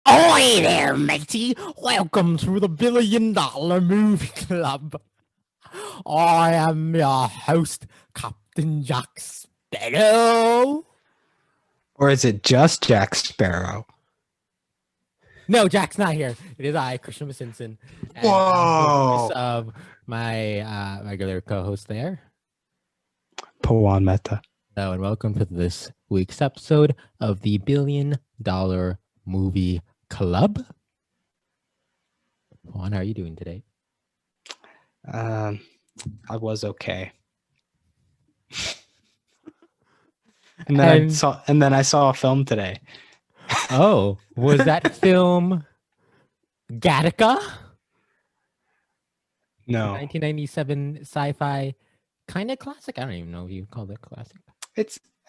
Ahoy there, matey! Welcome to the $1 Billion Movie Club. I am your host, Captain Jack Sparrow. Or is it just Jack Sparrow? No, Jack's not here. It is I, Christian Simpson. And Whoa! the voice of my regular co-host there. Pawan Mehta. Hello, and welcome to this week's episode of the $1 Billion Movie Club. Juan, how are you doing today? I was okay. and then I saw a film today. Oh, was that film Gattaca? No, 1997 sci-fi kind of classic. I don't even know if you call it classic.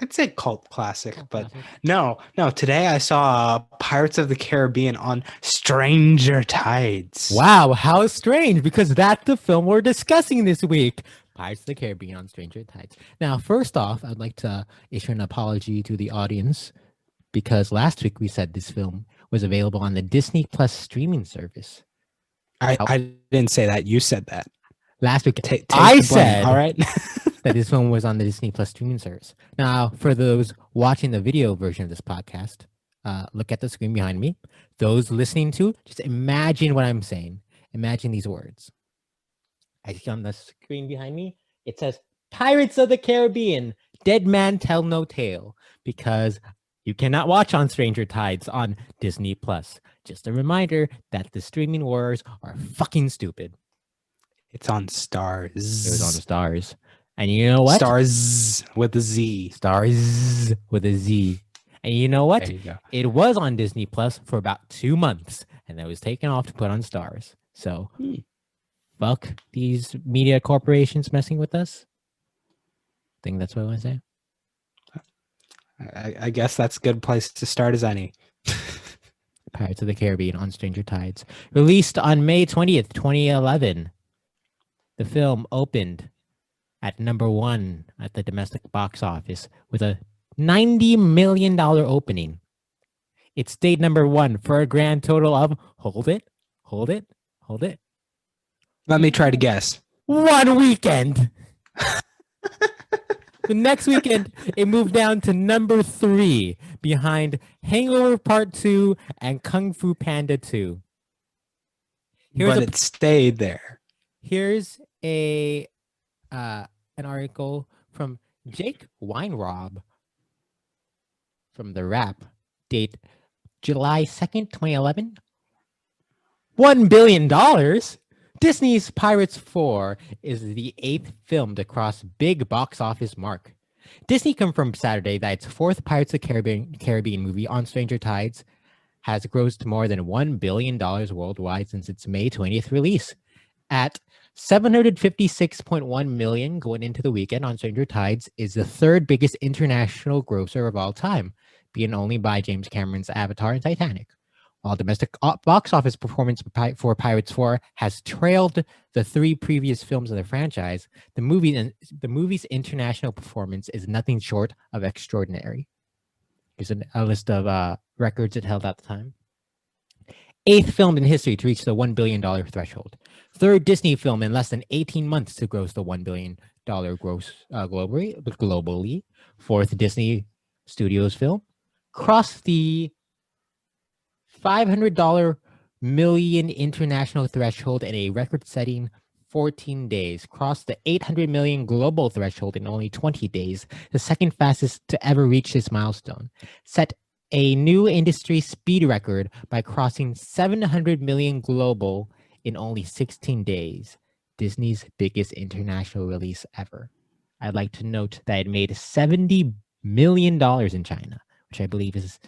it's a cult classic, but no. Today I saw Pirates of the Caribbean on Stranger Tides. Wow, how strange! Because that's the film we're discussing this week. Pirates of the Caribbean on Stranger Tides. Now, first off, I'd like to issue an apology to the audience because last week we said this film was available on the Disney Plus streaming service. I didn't say that. You said that. Last week, I said, all right, that this film was on the Disney Plus streaming service. Now, for those watching the video version of this podcast, look at the screen behind me. Those listening to, just imagine what I'm saying. Imagine these words. I see on the screen behind me, it says Pirates of the Caribbean, Dead Man Tell No Tale, because you cannot watch on Stranger Tides on Disney Plus. Just a reminder that the streaming wars are fucking stupid. It's on Stars. It was on Stars. And you know what? Stars with a Z. Stars with a Z. And you know what? There you go. It was on Disney Plus for about 2 months, and it was taken off to put on Stars. So, fuck these media corporations messing with us. I think that's what I want to say. I guess that's a good place to start as any. Pirates of the Caribbean on Stranger Tides. Released on May 20th, 2011. The film opened at number 1 at the domestic box office with a $90 million opening. It stayed number 1 for a grand total of, hold it. Let me try to guess. 1 weekend. The next weekend, it moved down to number 3 behind Hangover Part 2 and Kung Fu Panda 2. But it stayed there. Here's an article from Jake Weinrob from The Wrap, date July 2nd, 2011. $1 billion. Disney's Pirates 4 is the 8th film to cross big box office mark. Disney confirmed Saturday that its 4th Pirates of the Caribbean movie on Stranger Tides has grossed more than $1 billion worldwide since its May 20th release. At $756.1 million going into the weekend on Stranger Tides is the 3rd biggest international grosser of all time, beaten only by James Cameron's Avatar and Titanic. While domestic box office performance for Pirates 4 has trailed the 3 previous films of the franchise, the movie's international performance is nothing short of extraordinary. Here's a list of records it held at the time. 8th film in history to reach the $1 billion threshold. 3rd Disney film in less than 18 months to gross the $1 billion gross globally. 4th Disney Studios film. Crossed the $500 million international threshold in a record-setting 14 days. Crossed the 800 million global threshold in only 20 days, the 2nd fastest to ever reach this milestone. Set a new industry speed record by crossing 700 million global in only 16 days. Disney's biggest international release ever. I'd like to note that it made $70 million in China, which I believe is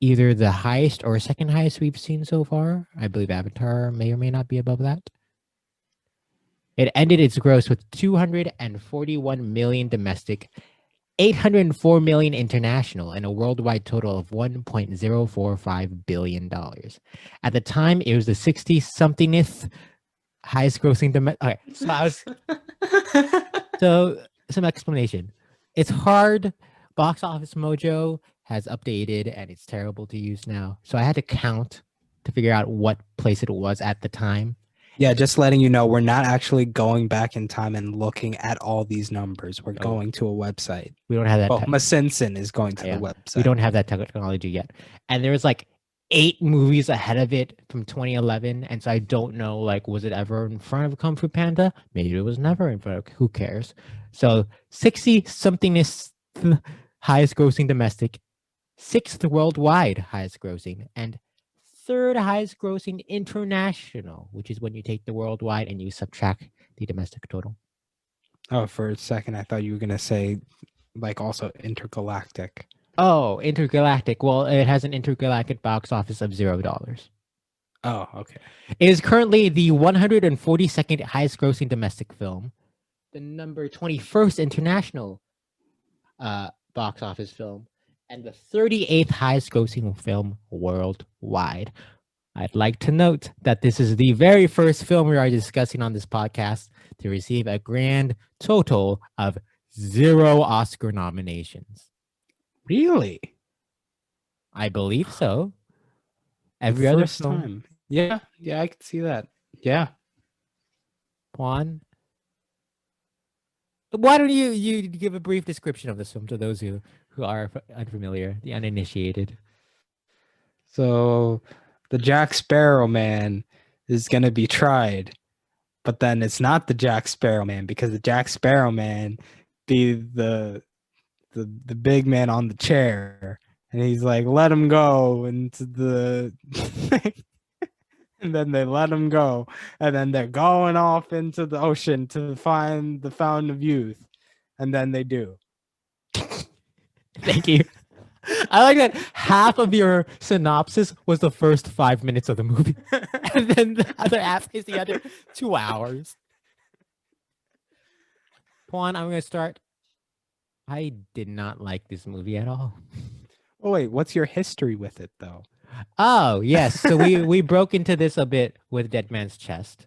either the highest or second highest we've seen so far. I believe Avatar may or may not be above that. It ended its gross with 241 million domestic, 804 million international, and a worldwide total of $1.045 billion. At the time, it was the 60-somethingth highest grossing domestic. Okay, so some explanation. It's hard. Box Office Mojo has updated and it's terrible to use now. So I had to count to figure out what place it was at the time. Yeah, just letting you know, we're not actually going back in time and looking at all these numbers. We're Oh, going to a website. we don't have that. Well, Masinson is going to the Yeah, website. we don't have that technology yet. And there was like 8 movies ahead of it from 2011, and so I don't know, like, was it ever in front of Kung Fu Panda? Maybe it was never in front of. Who cares? So 60 something is the highest grossing domestic, 6th worldwide highest grossing, and 3rd highest grossing international, which is when you take the worldwide and you subtract the domestic total. Oh, for a second, I thought you were gonna say, like, also intergalactic. Oh, intergalactic. Well, it has an intergalactic box office of $0. Oh, okay. It is currently the 142nd highest grossing domestic film, the number 21st international box office film, and the 38th highest grossing film worldwide. I'd like to note that this is the very first film we are discussing on this podcast to receive a grand total of 0 Oscar nominations. Really? I believe so. Every other film. Time. Yeah, I can see that. Yeah. Juan, why don't you give a brief description of this film to those who are unfamiliar, the uninitiated? So the Jack Sparrow man is gonna be tried, but then it's not the Jack Sparrow man, because the Jack Sparrow man be the big man on the chair, and he's like, let him go into the and then they let him go, and then they're going off into the ocean to find the fountain of youth, and then they do. Thank you. I like that half of your synopsis was the first 5 minutes of the movie, and then the other half is the other 2 hours. Juan, I'm going to start. I did not like this movie at all. Oh wait, what's your history with it though? Oh yes, so we broke into this a bit with Dead Man's Chest.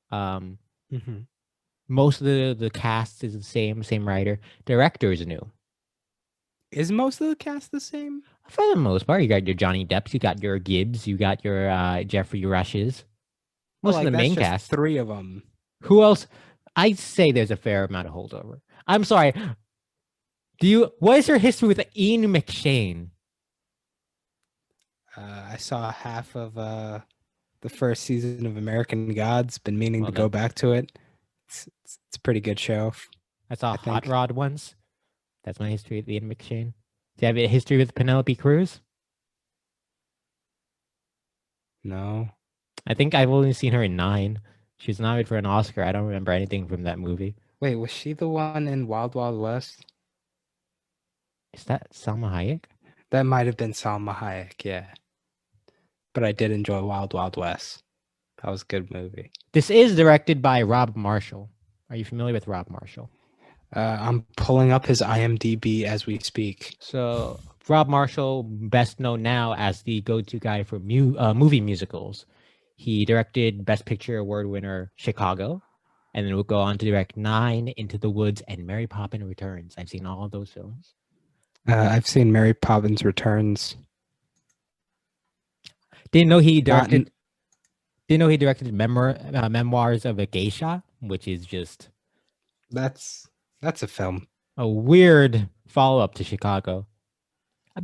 Most of the cast is the same writer. Director is new. Is most of the cast the same? For the most part, you got your Johnny Depps, you got your Gibbs, you got your Jeffrey Rushes. Most of the main cast. 3 of them. Who else? I'd say there's a fair amount of holdover. I'm sorry. What is your history with Ian McShane? I saw half of the first season of American Gods. Been meaning to go back to it. It's a pretty good show. I saw Hot Rod once. That's my history with Ian McShane. Do you have a history with Penelope Cruz? No. I think I've only seen her in 9. She was nominated for an Oscar. I don't remember anything from that movie. Wait, was she the one in Wild Wild West? Is that Salma Hayek? That might have been Salma Hayek, yeah. But I did enjoy Wild Wild West. That was a good movie. This is directed by Rob Marshall. Are you familiar with Rob Marshall? I'm pulling up his IMDb as we speak. So Rob Marshall, best known now as the go-to guy for movie musicals. He directed Best Picture Award winner Chicago, and then will go on to direct 9, Into the Woods, and Mary Poppins Returns. I've seen all of those films. I've seen Mary Poppins Returns. Didn't know he directed Memoirs of a Geisha, which is just that's a film. A weird follow-up to Chicago. I'm a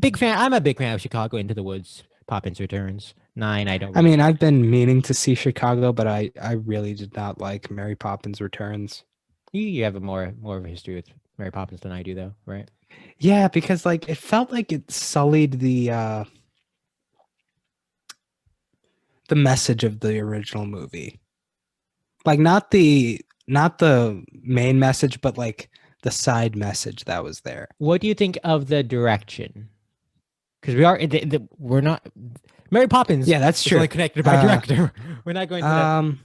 big fan of Chicago, Into the Woods, Poppins Returns. 9, I don't. I mean, I've been meaning to see Chicago, but I really did not like Mary Poppins Returns. You have more of a history with Mary Poppins than I do, though, right? Yeah, because like it felt like it sullied the message of the original movie. Like not the main message, but like the side message that was there. What do you think of the direction? Because we're not Mary Poppins. Yeah, that's true. Only connected by director. We're not going to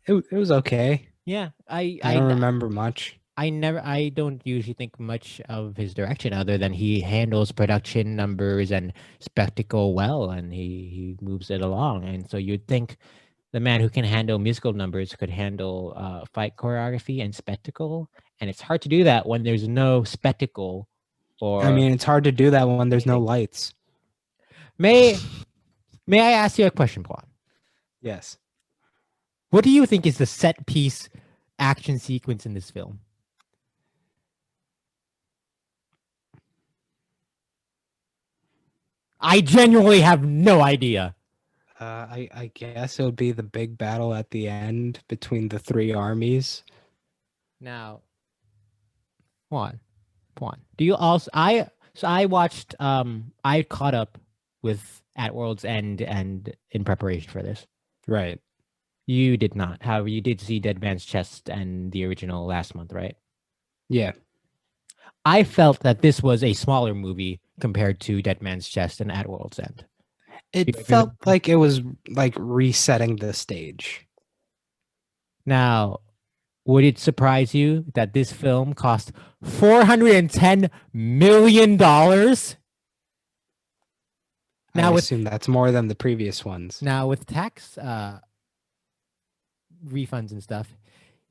that. It was okay. Yeah, I don't remember much. I don't usually think much of his direction other than he handles production numbers and spectacle well, and he moves it along. And so you'd think the man who can handle musical numbers could handle fight choreography and spectacle. And it's hard to do that when there's no spectacle or I mean, it's hard to do that when there's no anything. lights. May I ask you a question, Paul? Yes. What do you think is the set piece action sequence in this film? I genuinely have no idea. I guess it would be the big battle at the end between the three armies. Now, Juan, do you also I watched I caught up with At World's End and in preparation for this. Right. You did not. However, you did see Dead Man's Chest and the original last month, right? Yeah. I felt that this was a smaller movie compared to Dead Man's Chest and At World's End. It You agree with felt like it was like resetting the stage. Now, would it surprise you that this film cost $410 million? I Now with assume that's more than the previous ones. tax refunds and stuff,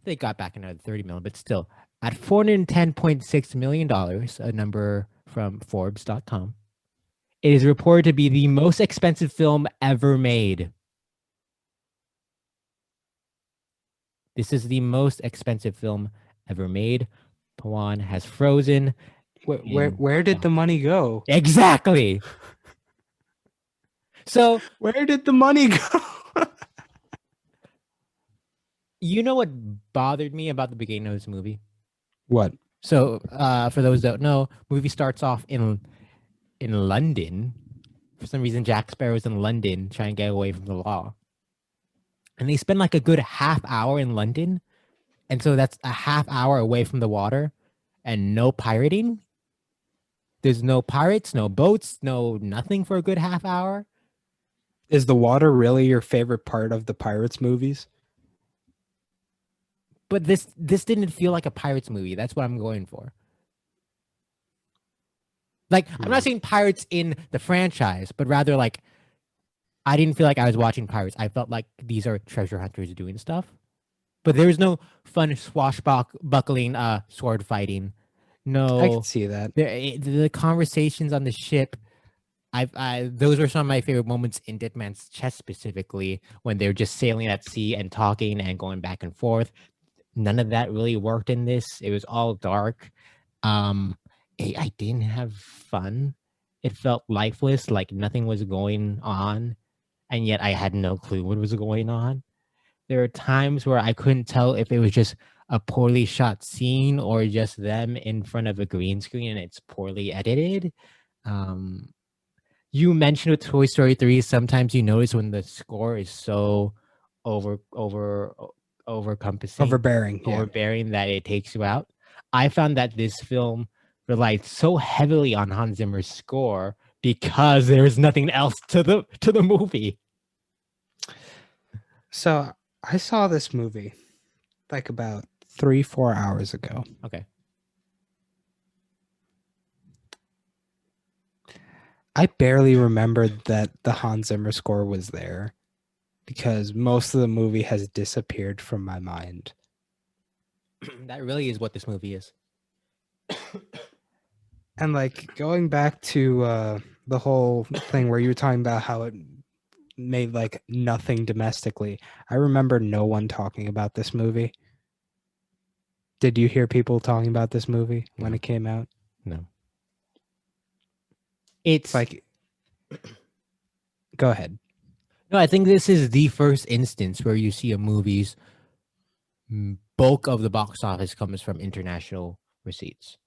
they got back another 30 million, but still at $410.6 million, a number from Forbes.com, it is reported to be the most expensive film ever made. This is the most expensive film ever made. Pawan has frozen. Where did the money go? Exactly. So Where did the money go? you know what bothered me about the beginning of this movie? What? So for those that don't know, movie starts off in London. For some reason, Jack Sparrow's in London trying to get away from the law. And they spend like a good half hour in London. And so that's a half hour away from the water and no pirating. There's no pirates, no boats, no nothing for a good half hour. Is the water really your favorite part of the Pirates movies? But this didn't feel like a pirates movie. That's what I'm going for. Like, I'm not saying pirates in the franchise, but rather like I didn't feel like I was watching pirates. I felt like these are treasure hunters doing stuff. But there's no fun swashbuckling sword fighting. I No, can see that. the conversations on the ship. Those were some of my favorite moments in Dead Man's Chest, specifically when they're just sailing at sea and talking and going back and forth. None of that really worked in this. It was all dark. I didn't have fun. It felt lifeless, like nothing was going on, and yet I had no clue what was going on. There are times where I couldn't tell if it was just a poorly shot scene or just them in front of a green screen and it's poorly edited. Um, you mentioned with Toy Story 3, sometimes you notice when the score is so overcompassing, Overbearing. Yeah. overbearing that it takes you out. I found that this film relied so heavily on Hans Zimmer's score because there is nothing else to the movie. So I saw this movie like about 3-4 hours ago. Okay. I barely remembered that the Hans Zimmer score was there because most of the movie has disappeared from my mind. That really is what this movie is. And like going back to the whole thing where you were talking about how it made like nothing domestically, I remember no one talking about this movie. Did you hear people talking about this movie when it came out? No. It's like, go ahead. No, I think this is the first instance where you see a movie's bulk of the box office comes from international receipts.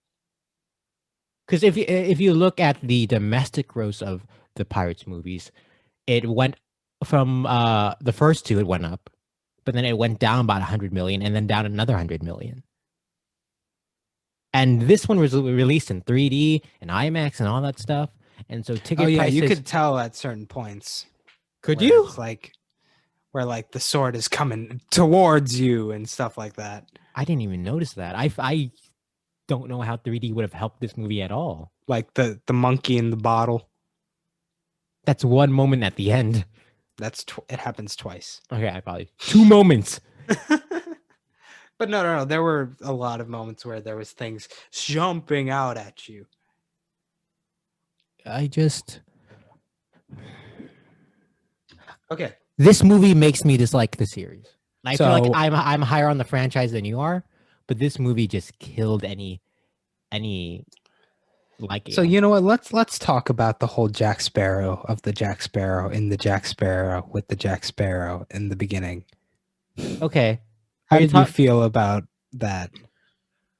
Because if you look at the domestic gross of the Pirates movies, it went from the first two, it went up, but then it went down about 100 million and then down another 100 million. And this one was released in 3D and IMAX and all that stuff. And so ticket prices, you could tell at certain points. Could you? It's like where like the sword is coming towards you and stuff like that. I didn't even notice that. I don't know how 3D would have helped this movie at all. Like the monkey in the bottle. That's one moment at the end. It happens twice. Okay, I probably 2 moments. But no. There were a lot of moments where there was things jumping out at you. I just Okay. this movie makes me dislike the series. I feel like So I'm higher on the franchise than you are, but this movie just killed any so liking. you know what? Let's talk about the whole Jack Sparrow of the Jack Sparrow in the Jack Sparrow with the Jack Sparrow in the beginning. Okay. Are How you did you talking? feel about that?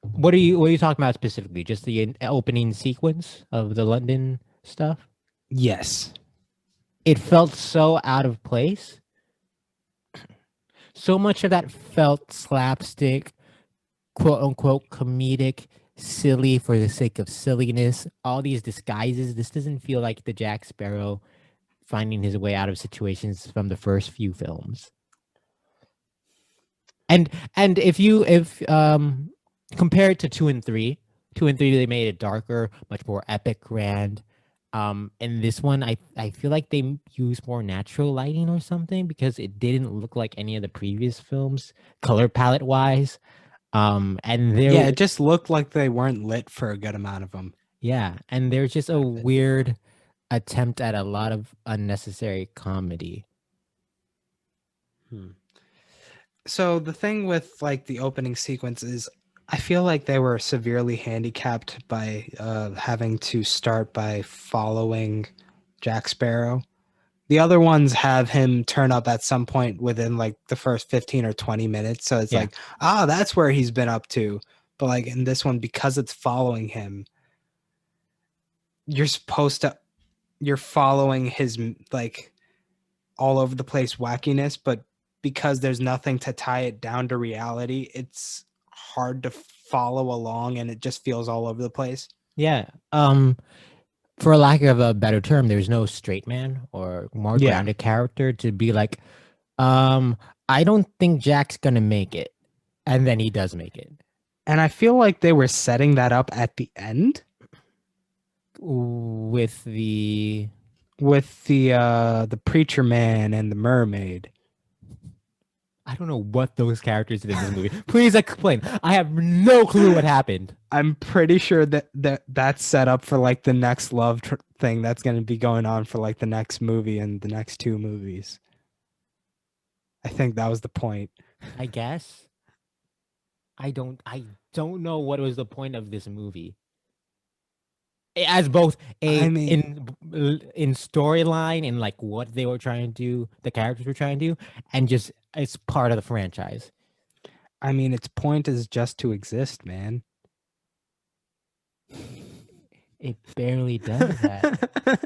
What are you talking about specifically? Just the opening sequence of the London stuff? Yes. It felt so out of place. So much of that felt slapstick, quote unquote comedic, silly for the sake of silliness. All these disguises. This doesn't feel like the Jack Sparrow finding his way out of situations from the first few films. And if compare it to two and three they made it darker, much more epic, grand. In this one, I feel like they used more natural lighting or something because it didn't look like any of the previous films, color palette wise. And there, Yeah, it just looked like they weren't lit for a good amount of them. yeah, and there's just a weird attempt at a lot of unnecessary comedy. Hmm. So the thing with like the opening sequence is I feel like they were severely handicapped by having to start by following Jack Sparrow. The other ones have him turn up at some point within like the first 15 or 20 minutes. So it's Yeah, like, ah, that's where he's been up to. But like in this one, because it's following him, you're supposed to, you're following his like all over the place wackiness, but because there's nothing to tie it down to reality, it's hard to follow along and it just feels all over the place. yeah. For lack of a better term, there's no straight man or more Yeah. grounded character to be like, um, I don't think Jack's gonna make it, and then he does make it And I feel like they were setting that up at the end with the. with the preacher man and the mermaid. I don't know what those characters did in this movie. Please explain. I have no clue what happened. I'm pretty sure that's set up for like the next thing that's going to be going on for like the next movie and the next two movies. I think that was the point. I guess I don't know what was the point of this movie. As both a I mean, in storyline and like what they were trying to do, the characters were trying to do, and just it's part of the franchise. its point is just to exist, man. It barely does that.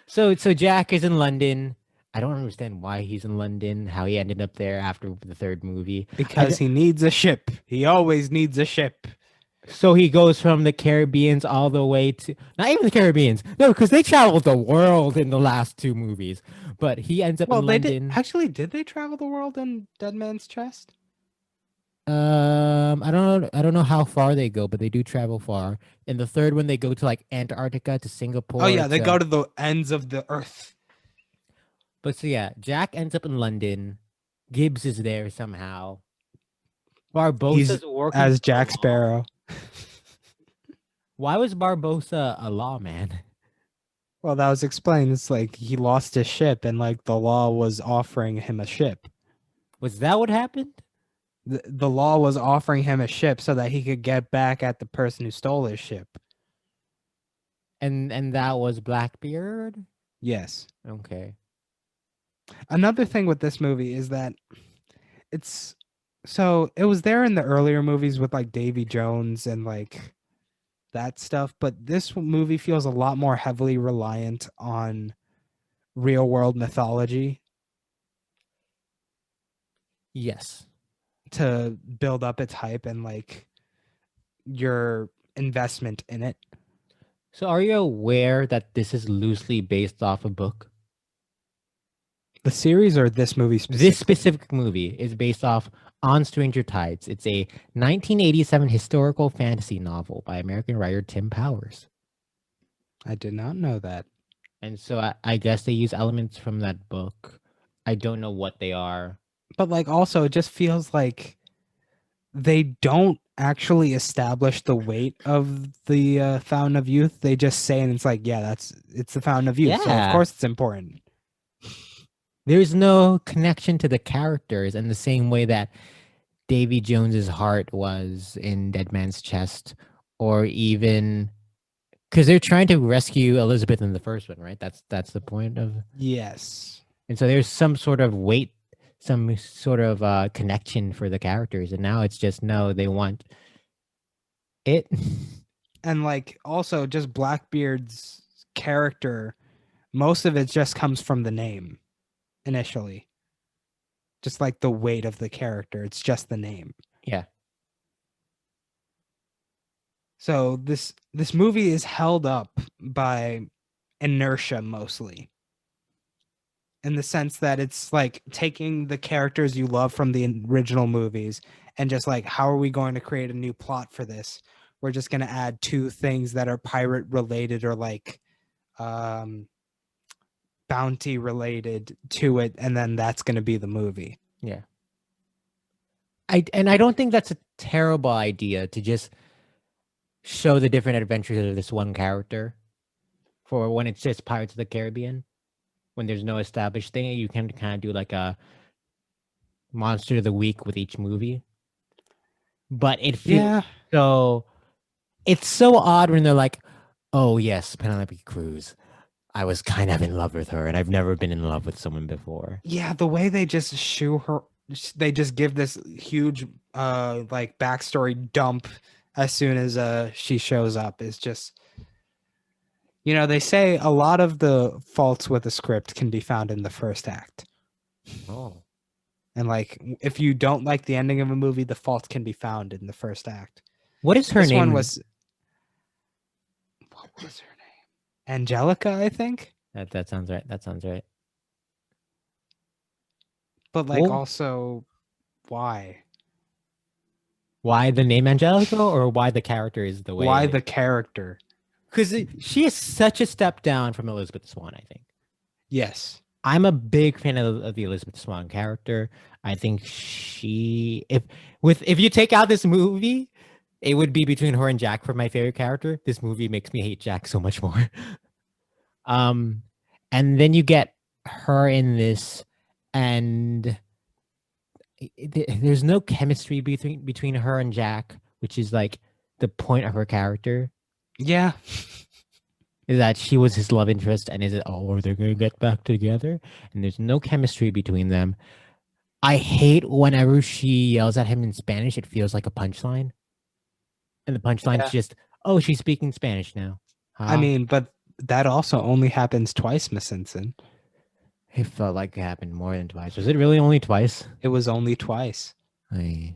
So Jack is in London. I don't understand why he's in London, how he ended up there after the third movie. Because he needs a ship. He always needs a ship. So he goes from the Caribbeans all the way to not even the Caribbeans. No, because they traveled the world in the last two movies. But he ends up Well, in they did London. actually. Did they travel the world in Dead Man's Chest? I don't know how far they go, but they do travel far. In the third one, they go to like Antarctica to Oh Singapore yeah, they to. go to the ends of the earth. But so yeah, Jack ends up in London. Gibbs is there somehow. He's Barbossa's working as for the Jack law. Sparrow. Why was Barbossa a lawman? Well, that was explained. It's like he lost his ship, and like the law was offering him a ship. Was that what happened? The law was offering him a ship so that he could get back at the person who stole his ship. And that was Blackbeard? Yes. Okay. Another thing with this movie is that it's so it was there in the earlier movies with like Davy Jones and like that stuff, but this movie feels a lot more heavily reliant on real world mythology Yes. to build up its hype and like your investment in it. So are you aware that this is loosely based off a book? The series or this movie This specifically? specific movie is based off On Stranger Tides. It's a 1987 historical fantasy novel by American writer Tim Powers. I did not know that. And so I guess they use elements from that book. I don't know what they are. But like also it just feels like they don't actually establish the weight of the Fountain of Youth. They just say, and it's like, yeah, it's the Fountain of Youth, so of Yeah. course it's important. There's no connection to the characters in the same way that Davy Jones's heart was in Dead Man's Chest, or even because they're trying to rescue Elizabeth in the first one, right? That's the point of, Yes. and so there's some sort of weight, some sort of connection for the characters, and now it's just no, they want it. And like also just Blackbeard's character, most of it just comes from the name initially. Just like the weight of the character, it's just the name. Yeah, So this movie is held up by inertia mostly, in the sense that it's like taking the characters you love from the original movies and just like, how are we going to create a new plot for this? We're just going to add two things that are pirate related or like um bounty related to it, and then that's going to be the movie. yeah. I don't think that's a terrible idea to just show the different adventures of this one character for when it's just Pirates of the Caribbean. When there's no established thing, you can kind of do like a monster of the week with each movie. But it feels Yeah. so it's so odd when they're like, "Oh yes, Penelope Cruz. I was kind of in love with her, and I've never been in love with someone before." Yeah, the way they just shoe her, they just give this huge like backstory dump as soon as she shows up is just, they say a lot of the faults with the script can be found in the first act. Oh, And like if you don't like the ending of a movie, the faults can be found in the first act. what is her This one name? was, what was her name? Angelica, I think. That sounds right. That sounds right. But like Well, also why? why the name Angelica, or why the character is the way Why it the is? character? Because she is such a step down from Elizabeth Swan. I think Yes. I'm a big fan of the Elizabeth Swan character. I think if you take out this movie, it would be between her and Jack for my favorite character. This movie makes me hate Jack so much more. Um, and then you get her in this, and there's no chemistry between her and Jack, which is like the point of her character. Yeah. Is that she was his love interest, and is it, oh, are they gonna get back together? And there's no chemistry between them. I hate whenever she yells at him in Spanish. It feels like a punchline, and the punchline's Yeah. just, oh, she's speaking Spanish now. I Huh? mean, but that also only happens twice, Miss Simpson. It felt like it happened more than twice. Was it really only twice? It was only twice. I,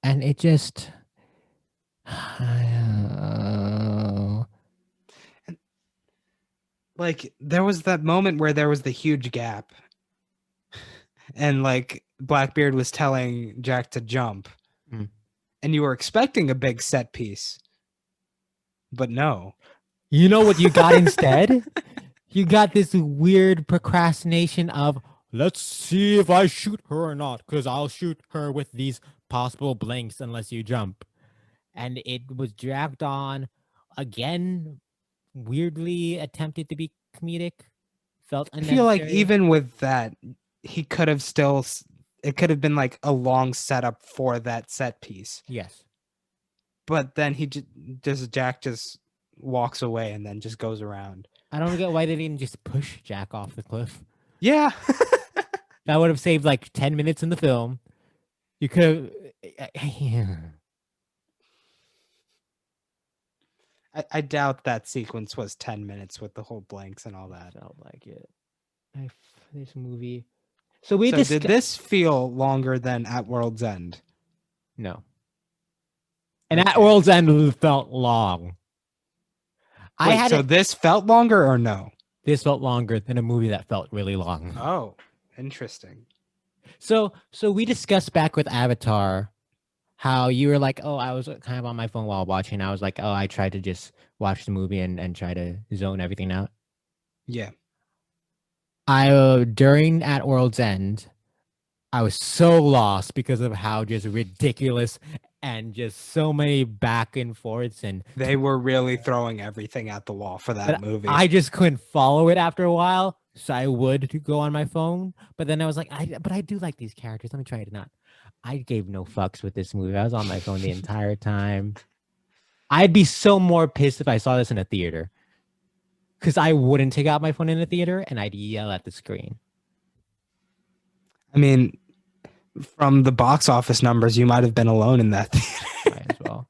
and it just, Like there was that moment where there was the huge gap, and like Blackbeard was telling Jack to jump, Mm. and you were expecting a big set piece, but no. You know what you got instead? You got this weird procrastination of, let's see if I shoot her or not, because I'll shoot her with these possible blanks unless you jump. And it was dragged on again, weirdly attempted to be comedic, felt I feel like unnecessary. even with that, he could have still. It could have been like a long setup for that set piece, Yes. but then he just Jack just walks away and then just goes around. I don't get why they didn't just push Jack off the cliff. Yeah. That would have saved like 10 minutes in the film. You could have. I doubt that sequence was 10 minutes with the whole blanks and all that. Felt like it. This movie. So we So just did this feel longer than At World's End? no. And At Okay. World's End felt long. I Wait, had so it. this felt longer or no? This felt longer than a movie that felt really long. Oh, interesting. So we discussed back with Avatar how you were like, oh, I was kind of on my phone while watching. I was like, oh, I tried to just watch the movie and try to zone everything out. Yeah. During At World's End, I was so lost because of how just ridiculous and just so many back and forths and They were really throwing everything at the wall for that but movie. I just couldn't follow it after a while. So I would go on my phone. But then I was like, but I do like these characters. Let me try it not. I gave no fucks with this movie. I was on my phone the entire time. I'd be so more pissed if I saw this in a theater. Because I wouldn't take out my phone in a theater and I'd yell at the screen. I mean, from the box office numbers, you might have been alone in that theater. Might as well.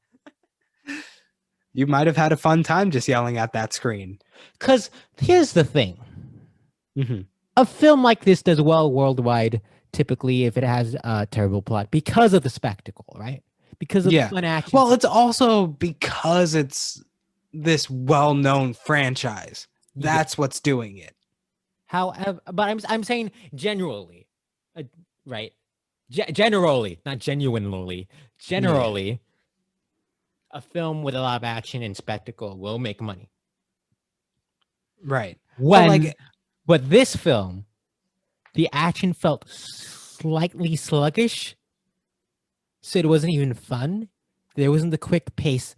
You might have had a fun time just yelling at that screen. Because here's the thing. Mm-hmm. A film like this does well worldwide, typically, if it has a terrible plot, because of the spectacle, right? Because of the fun action. Well, it's also because it's this well-known franchise. That's what's doing it. However, but I'm saying generally, right? Generally, not genuinely. Generally, a film with a lot of action and spectacle will make money. Right. But this film, the action felt slightly sluggish, so it wasn't even fun. There wasn't the quick pace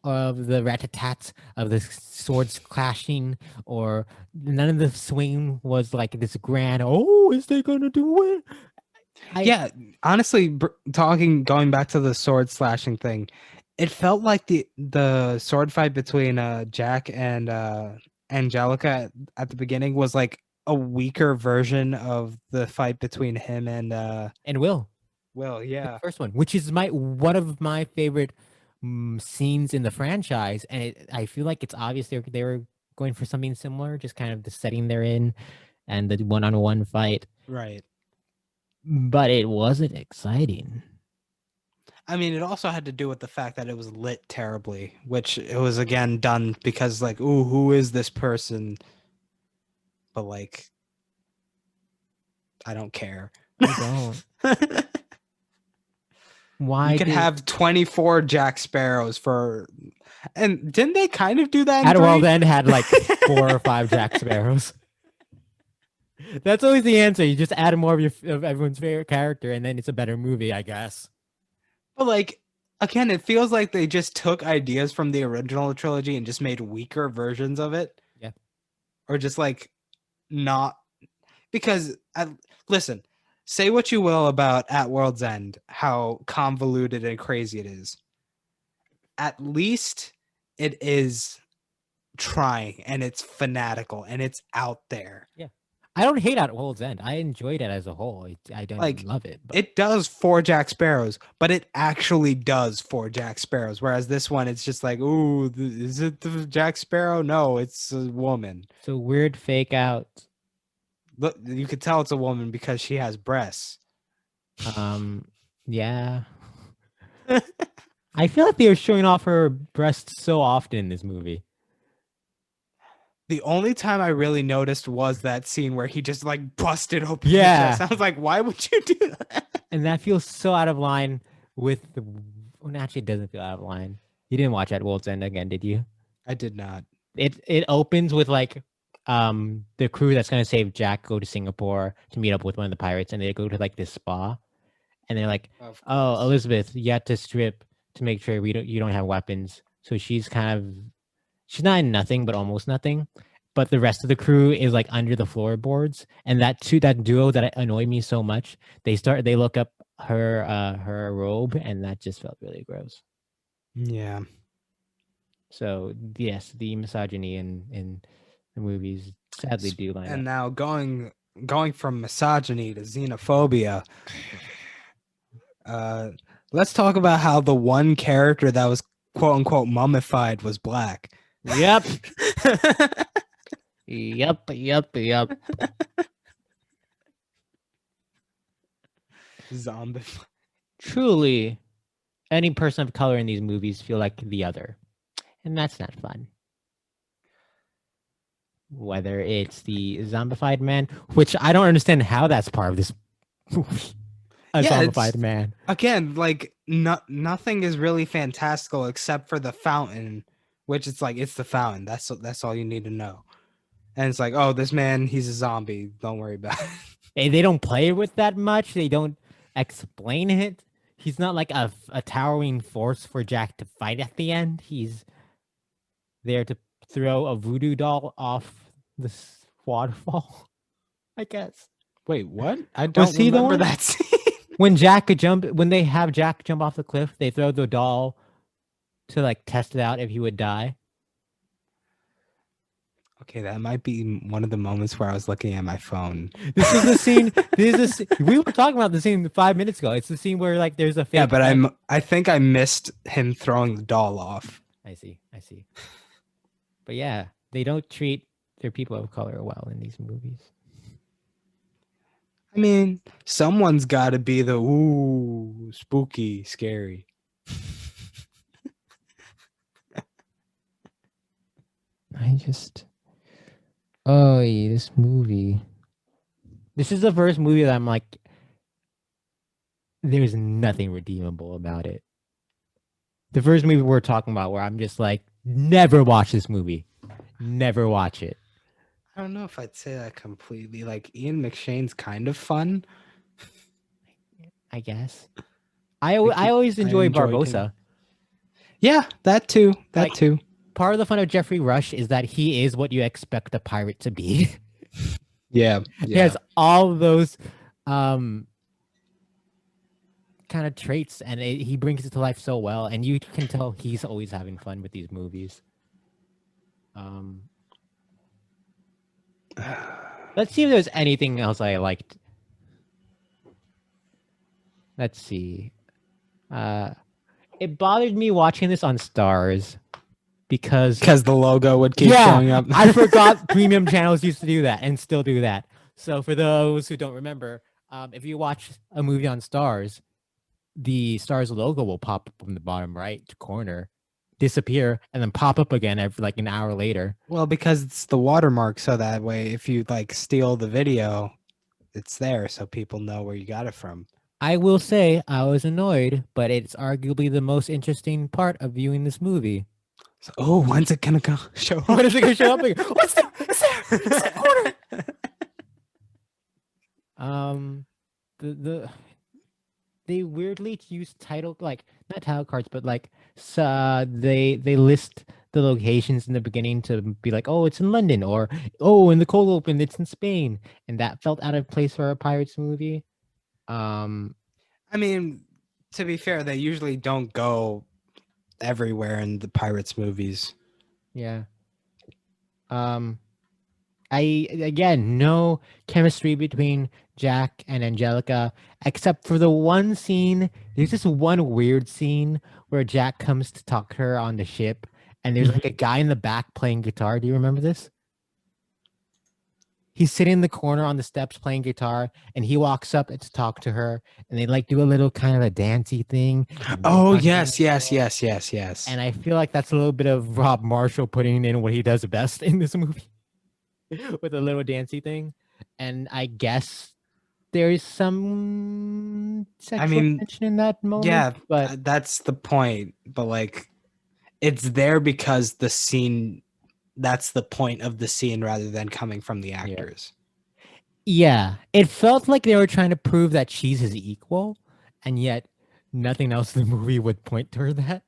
of the rat-a-tats of the swords clashing, or none of the swing was like this grand. Oh, is they gonna do it? Honestly, going back to the sword slashing thing, it felt like the sword fight between Jack and Angelica at the beginning was like a weaker version of the fight between him and Will. Will, yeah. The first one, which is one of my favorite scenes in the franchise, and I feel like it's obvious they were going for something similar, just kind of the setting they're in and the one-on-one fight. Right. But it wasn't exciting. I mean, it also had to do with the fact that it was lit terribly, which it was again done because like, ooh, who is this person? But like, I don't care. I don't. Why you could have 24 Jack Sparrows and didn't they kind of do that at World End had like 4 or 5 Jack Sparrows? That's always the answer. You just add more of everyone's favorite character, and then it's a better movie, I guess. But like, again, it feels like they just took ideas from the original trilogy and just made weaker versions of it. Yeah. Or just like not because listen, say what you will about At World's End, how convoluted and crazy it is. At least it is trying and it's fanatical and it's out there. Yeah. I don't hate At World's End. I enjoyed it as a whole. I don't love it. But it does 4 Jack Sparrows, but it actually does 4 Jack Sparrows. Whereas this one, it's just like, ooh, is it the Jack Sparrow? No, it's a woman. So weird fake out. Look, you could tell it's a woman because she has breasts. Yeah. I feel like they were showing off her breasts so often in this movie. The only time I really noticed was that scene where he just like busted open the chest. I was like, why would you do that? And that feels so out of line with the... Well, actually, it doesn't feel out of line. You didn't watch At World's End again, did you? I did not. It opens with like the crew that's going to save Jack go to Singapore to meet up with one of the pirates, and they go to like this spa, and they're like, oh, Elizabeth, you have to strip to make sure you don't have weapons. So she's not in nothing, but almost nothing. But the rest of the crew is like under the floorboards, and that duo that annoyed me so much. They look up her robe, and that just felt really gross. Yeah. So yes, the misogyny in the movies sadly do line up. And now going from misogyny to xenophobia. Let's talk about how the one character that was quote unquote mummified was black. Yep. Yep. Zombie. Truly, any person of color in these movies feel like the other. And that's not fun. Whether it's the zombified man, which I don't understand how that's part of this movie. Zombified man. Again, like nothing is really fantastical except for the fountain, which it's like it's the fountain. That's all you need to know. And it's like, oh, this man, he's a zombie. Don't worry about it. They don't play with that much. They don't explain it. He's not like a towering force for Jack to fight at the end. He's there to throw a voodoo doll off this waterfall, I guess. Wait, what? I Was don't he the remember one? that scene. When Jack could jump, when they have Jack jump off the cliff, they throw the doll to like test it out if he would die. Okay, that might be one of the moments where I was looking at my phone. This is the scene. We were talking about the scene 5 minutes ago. It's the scene where like there's a fake. Yeah, but I think I missed him throwing the doll off. I see. But yeah, they don't treat their people of color well in these movies. I mean, someone's got to be the ooh, spooky, scary. Oh, yeah, this movie. This is the first movie that I'm like, there's nothing redeemable about it. The first movie we're talking about where I'm just like, never watch this movie. Never watch it. I don't know if I'd say that completely. Like, Ian McShane's kind of fun, I guess. I always enjoy Barbosa. Him. Yeah, that too. Like, part of the fun of Jeffrey Rush is that he is what you expect a pirate to be. Yeah. He has all those kind of traits, and he brings it to life so well, and you can tell he's always having fun with these movies. Let's see if there's anything else I liked. Let's see. It bothered me watching this on Stars because the logo would keep showing up. I forgot premium channels used to do that and still do that. So for those who don't remember, if you watch a movie on Stars, the Stars logo will pop up in the bottom right corner, disappear, and then pop up again every, like an hour later. Well, because it's the watermark, so that way if you like steal the video, it's there so people know where you got it from. I will say I was annoyed, but it's arguably the most interesting part of viewing this movie. So, oh, when's it gonna go show up? When is it gonna show up again? What's that? It's there. It's that corner. They weirdly use title, like not title cards, but like they list the locations in the beginning to be like, oh, it's in London, or oh, in the cold open, it's in Spain, and that felt out of place for a Pirates movie. I mean, to be fair, they usually don't go everywhere in the Pirates movies. Yeah. Again, no chemistry between Jack and Angelica, except for the one scene. There's this one weird scene where Jack comes to talk to her on the ship, and there's like a guy in the back playing guitar. Do you remember this? He's sitting in the corner on the steps playing guitar, and he walks up to talk to her, and they like do a little kind of a dancey thing. Oh, yes. And I feel like that's a little bit of Rob Marshall putting in what he does best in this movie with a little dancey thing. And I guess there's some sexual tension in that moment. Yeah, but that's the point. But like, it's there because the scene. That's the point of the scene rather than coming from the actors. Yeah, it felt like they were trying to prove that she's his equal, and yet nothing else in the movie would point to her that.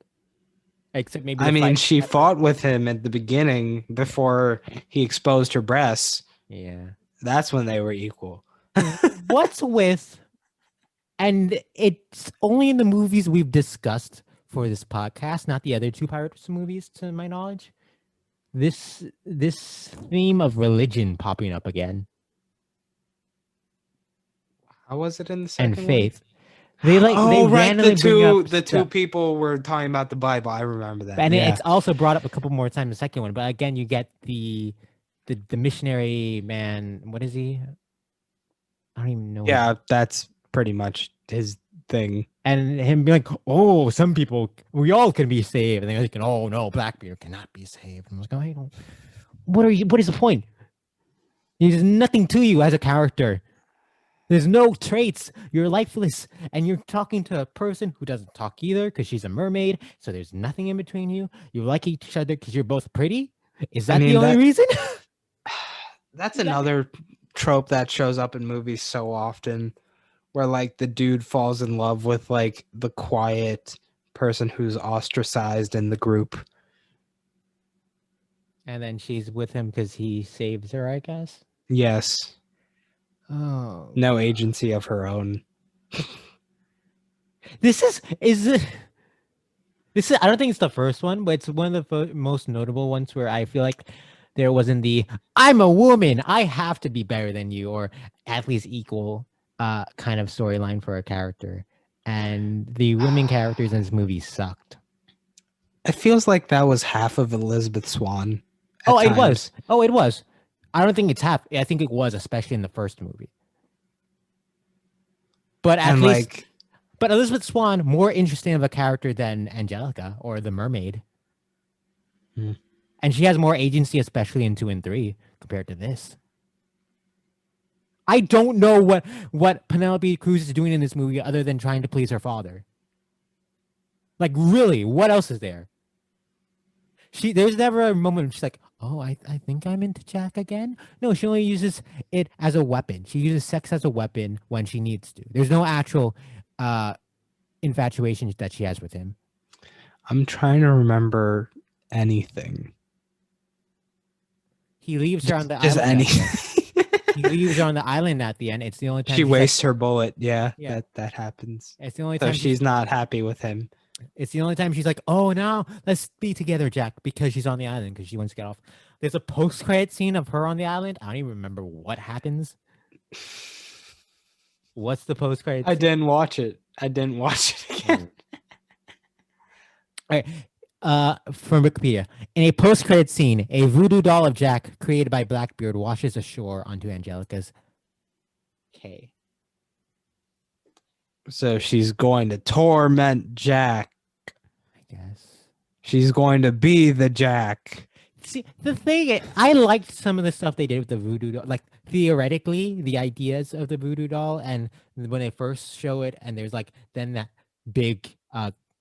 Except maybe. I mean, she fought with him at the beginning before he exposed her breasts. Yeah. That's when they were equal. What's with, and it's only in the movies we've discussed for this podcast, not the other two Pirates movies, to my knowledge. This theme of religion popping up again. How was it in the second and faith? One? They randomly the two people were talking about the Bible. I remember that. And it's also brought up a couple more times in the second one. But again, you get the missionary man. What is he? I don't even know. Yeah, that's pretty much his thing. And him being like, oh, some people, we all can be saved. And they're like, oh no, Blackbeard cannot be saved. And I was like, oh, I don't. What is the point? There's nothing to you as a character. There's no traits. You're lifeless. And you're talking to a person who doesn't talk either because she's a mermaid. So there's nothing in between you. You like each other because you're both pretty. Is that the only reason? That's another trope that shows up in movies so often, where like the dude falls in love with like the quiet person who's ostracized in the group. And then she's with him because he saves her, I guess. Yes. Oh, No agency of her own. this is it. This is. I don't think it's the first one, but it's one of the most notable ones where I feel like there wasn't the "I'm a woman, I have to be better than you" or at least equal kind of storyline for a character. And the women characters in this movie sucked. It feels like that was half of Elizabeth Swann at Oh, it was. times. Oh, it was. I don't think it's half. I think it was, especially in the first movie. But at And least, like, but Elizabeth Swann more interesting of a character than Angelica or the mermaid. Hmm. And she has more agency, especially in 2 and 3, compared to this. I don't know what Penelope Cruz is doing in this movie other than trying to please her father. Like, really, what else is there? There's never a moment where she's like, oh, I think I'm into Jack again. No, she only uses it as a weapon. She uses sex as a weapon when she needs to. There's no actual infatuation that she has with him. I'm trying to remember anything. He leaves her on the Just island at the end. anything. He leaves her on the island at the end. It's the only time She she's like, wastes her bullet. Yeah, yeah. that happens. It's the only So time she's not happy with him. It's the only time she's like, "Oh, now let's be together, Jack," because she's on the island because she wants to get off. There's a post-credit scene of her on the island. I don't even remember what happens. What's the post-credit? I didn't watch it. I didn't watch it again. All right. From Wikipedia, in a post-credit scene, a voodoo doll of Jack created by Blackbeard washes ashore onto Angelica's K. So she's going to torment Jack. I guess. She's going to be the Jack. See, the thing, I liked some of the stuff they did with the voodoo doll. Like, theoretically, the ideas of the voodoo doll, and when they first show it, and there's like, then that big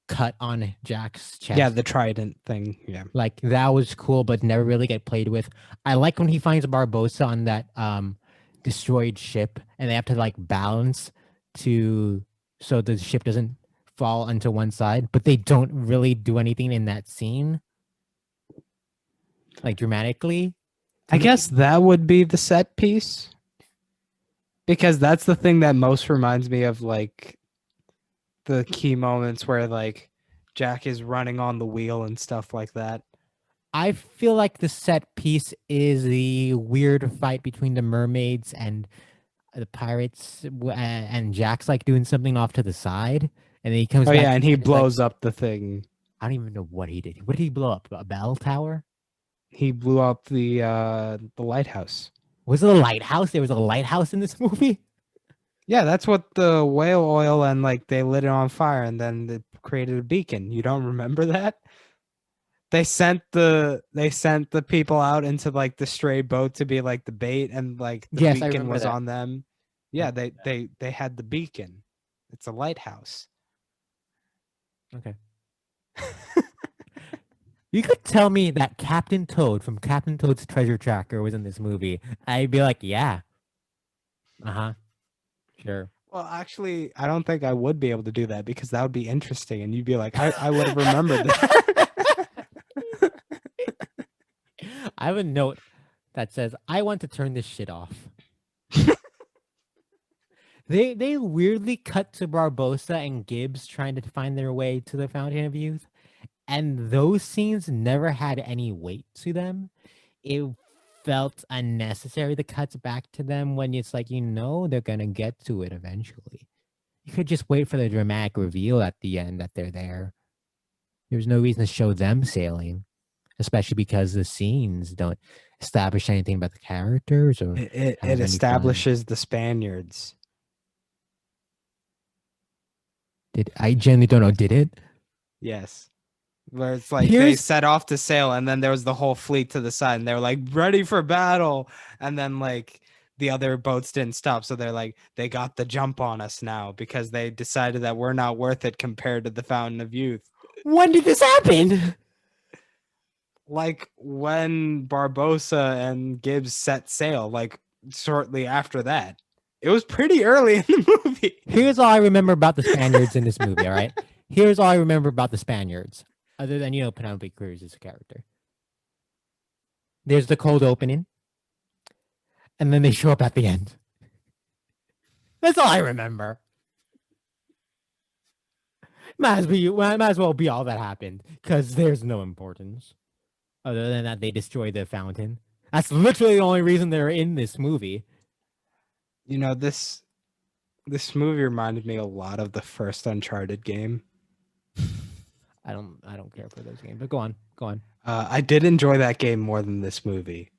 cut on Jack's chest. Yeah, the trident thing. Yeah. Like, that was cool, but never really get played with. I like when he finds Barbosa on that destroyed ship, and they have to like balance so the ship doesn't fall onto one side, but they don't really do anything in that scene. Like dramatically. I guess that would be the set piece. Because that's the thing that most reminds me of like the key moments where like Jack is running on the wheel and stuff like that. I feel like the set piece is the weird fight between the mermaids and the pirates, and Jack's like doing something off to the side, and then he comes. Oh back yeah, and he it's like, blows up the thing. I don't even know what he did. What did he blow up? A bell tower? He blew up the lighthouse. Was it a lighthouse? There was a lighthouse in this movie? Yeah, that's what the whale oil and like they lit it on fire and then they created a beacon. You don't remember that? They sent the people out into like the stray boat to be like the bait and like the Yes, I beacon remember was that. on them. Yeah, they had the beacon. It's a lighthouse. Okay. You could tell me that Captain Toad from Captain Toad's Treasure Tracker was in this movie. I'd be like, yeah. Uh-huh. Sure. Well, actually, I don't think I would be able to do that because that would be interesting and you'd be like, I would have remembered that. I have a note that says, I want to turn this shit off. They weirdly cut to Barbosa and Gibbs trying to find their way to the Fountain of Youth, and those scenes never had any weight to them. It felt unnecessary, the cuts back to them when it's like, they're gonna get to it eventually. You could just wait for the dramatic reveal at the end that they're there. There's no reason to show them sailing, especially because the scenes don't establish anything about the characters or It have any establishes the Spaniards. I genuinely don't know, did it? Yes. Where it's like they Here's set off to sail and then there was the whole fleet to the side and they were like ready for battle. And then like the other boats didn't stop. So they're like, they got the jump on us now because they decided that we're not worth it compared to the Fountain of Youth. when did this happen? Like when Barbosa and Gibbs set sail, like shortly after that. It was pretty early in the movie. Here's all I remember about the Spaniards in this movie, all right? Here's all I remember about the Spaniards, other than, Penelope Cruz as a character. There's the cold opening, and then they show up at the end. That's all I remember. Might as well be all that happened, because there's no importance. Other than that, they destroy the fountain. That's literally the only reason they're in this movie. This movie reminded me a lot of the first Uncharted game. I don't care for those games, but go on. I did enjoy that game more than this movie.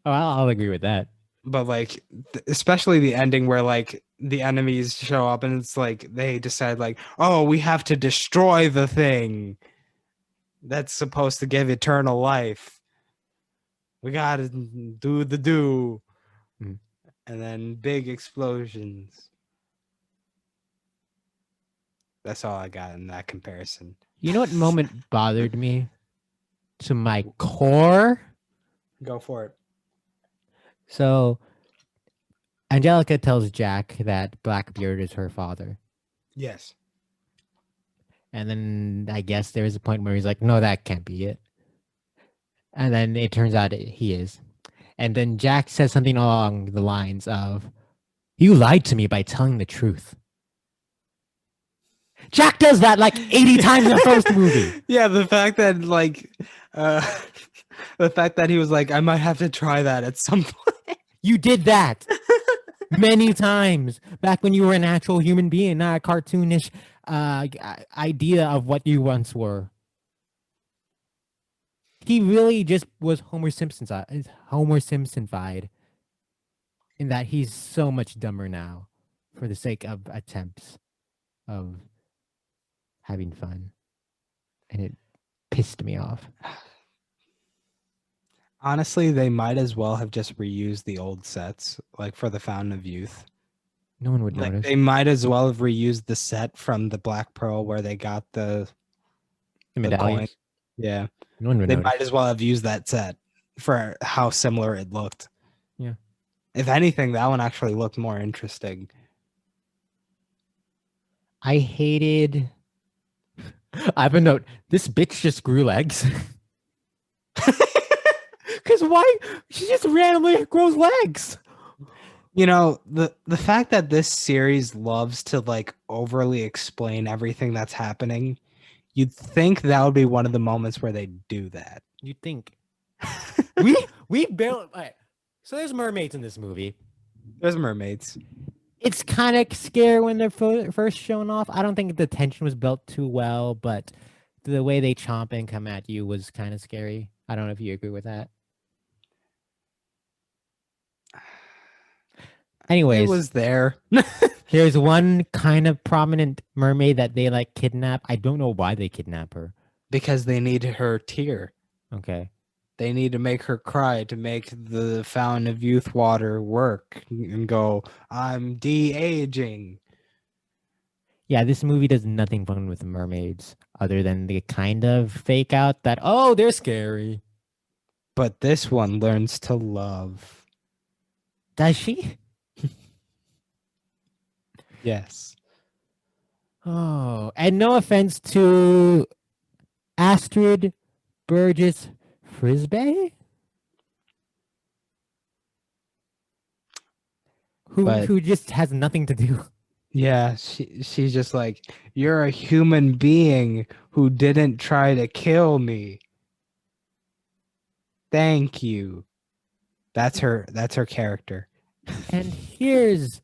Oh, I'll agree with that. But like, especially the ending where like the enemies show up and it's like they decide like, oh, we have to destroy the thing that's supposed to give eternal life. We gotta do the do. Mm. And then big explosions. That's all I got in that comparison. You know what moment bothered me to my core? Go for it. So Angelica tells Jack that Blackbeard is her father. Yes. And then I guess there is a point where he's like, no, that can't be it. And then it turns out he is. And then Jack says something along the lines of, you lied to me by telling the truth. Jack does that like 80 times in the first movie. Yeah, the fact that like the fact that he was like, I might have to try that at some point. You did that many times back when you were an actual human being, not a cartoonish idea of what you once were. He really just was Homer Simpsonified in that he's so much dumber now for the sake of attempts of having fun. And it pissed me off. Honestly, they might as well have just reused the old sets, like for the Fountain of Youth. No one would Like notice. they might as well have reused the set from the Black Pearl where they got the medallions. coin. Yeah. No one would They notice. might as well have used that set for how similar it looked. Yeah. If anything, that one actually looked more interesting. I hated. I have a note. This bitch just grew legs. Because why? She just randomly grows legs. The fact that this series loves to like overly explain everything that's happening, you'd think that would be one of the moments where they do that. You'd think. we barely. Right. So there's mermaids in this movie. There's mermaids. It's kind of scary when they're first shown off. I don't think the tension was built too well, but the way they chomp and come at you was kind of scary. I don't know if you agree with that. Anyways, it was there. Here's one kind of prominent mermaid that they like kidnap. I don't know why they kidnap her. Because they need her tear. Okay. They need to make her cry to make the Fountain of Youth water work and go, I'm de-aging. Yeah, this movie does nothing fun with mermaids other than they kind of fake out that, oh, they're scary. But this one learns to love. Does she? Yes. Oh, and no offense to Astrid Burgess Frisbee, who just has nothing to do. Yeah, she's just like, you're a human being who didn't try to kill me. Thank you. That's her character. And here's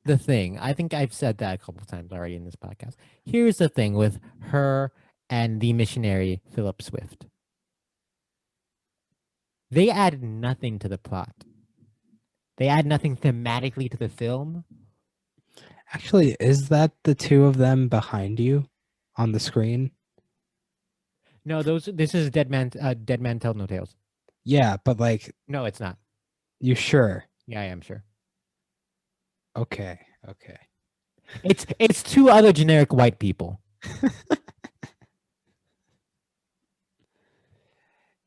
the thing. I think I've said that a couple of times already in this podcast. Here's the thing with her and the missionary Philip Swift. They add nothing to the plot. They add nothing thematically to the film. Actually, is that the two of them behind you on the screen? No, this is Dead Man Tell No Tales. Yeah, but like, no, it's not. You sure? Yeah, I am sure. Okay. It's two other generic white people.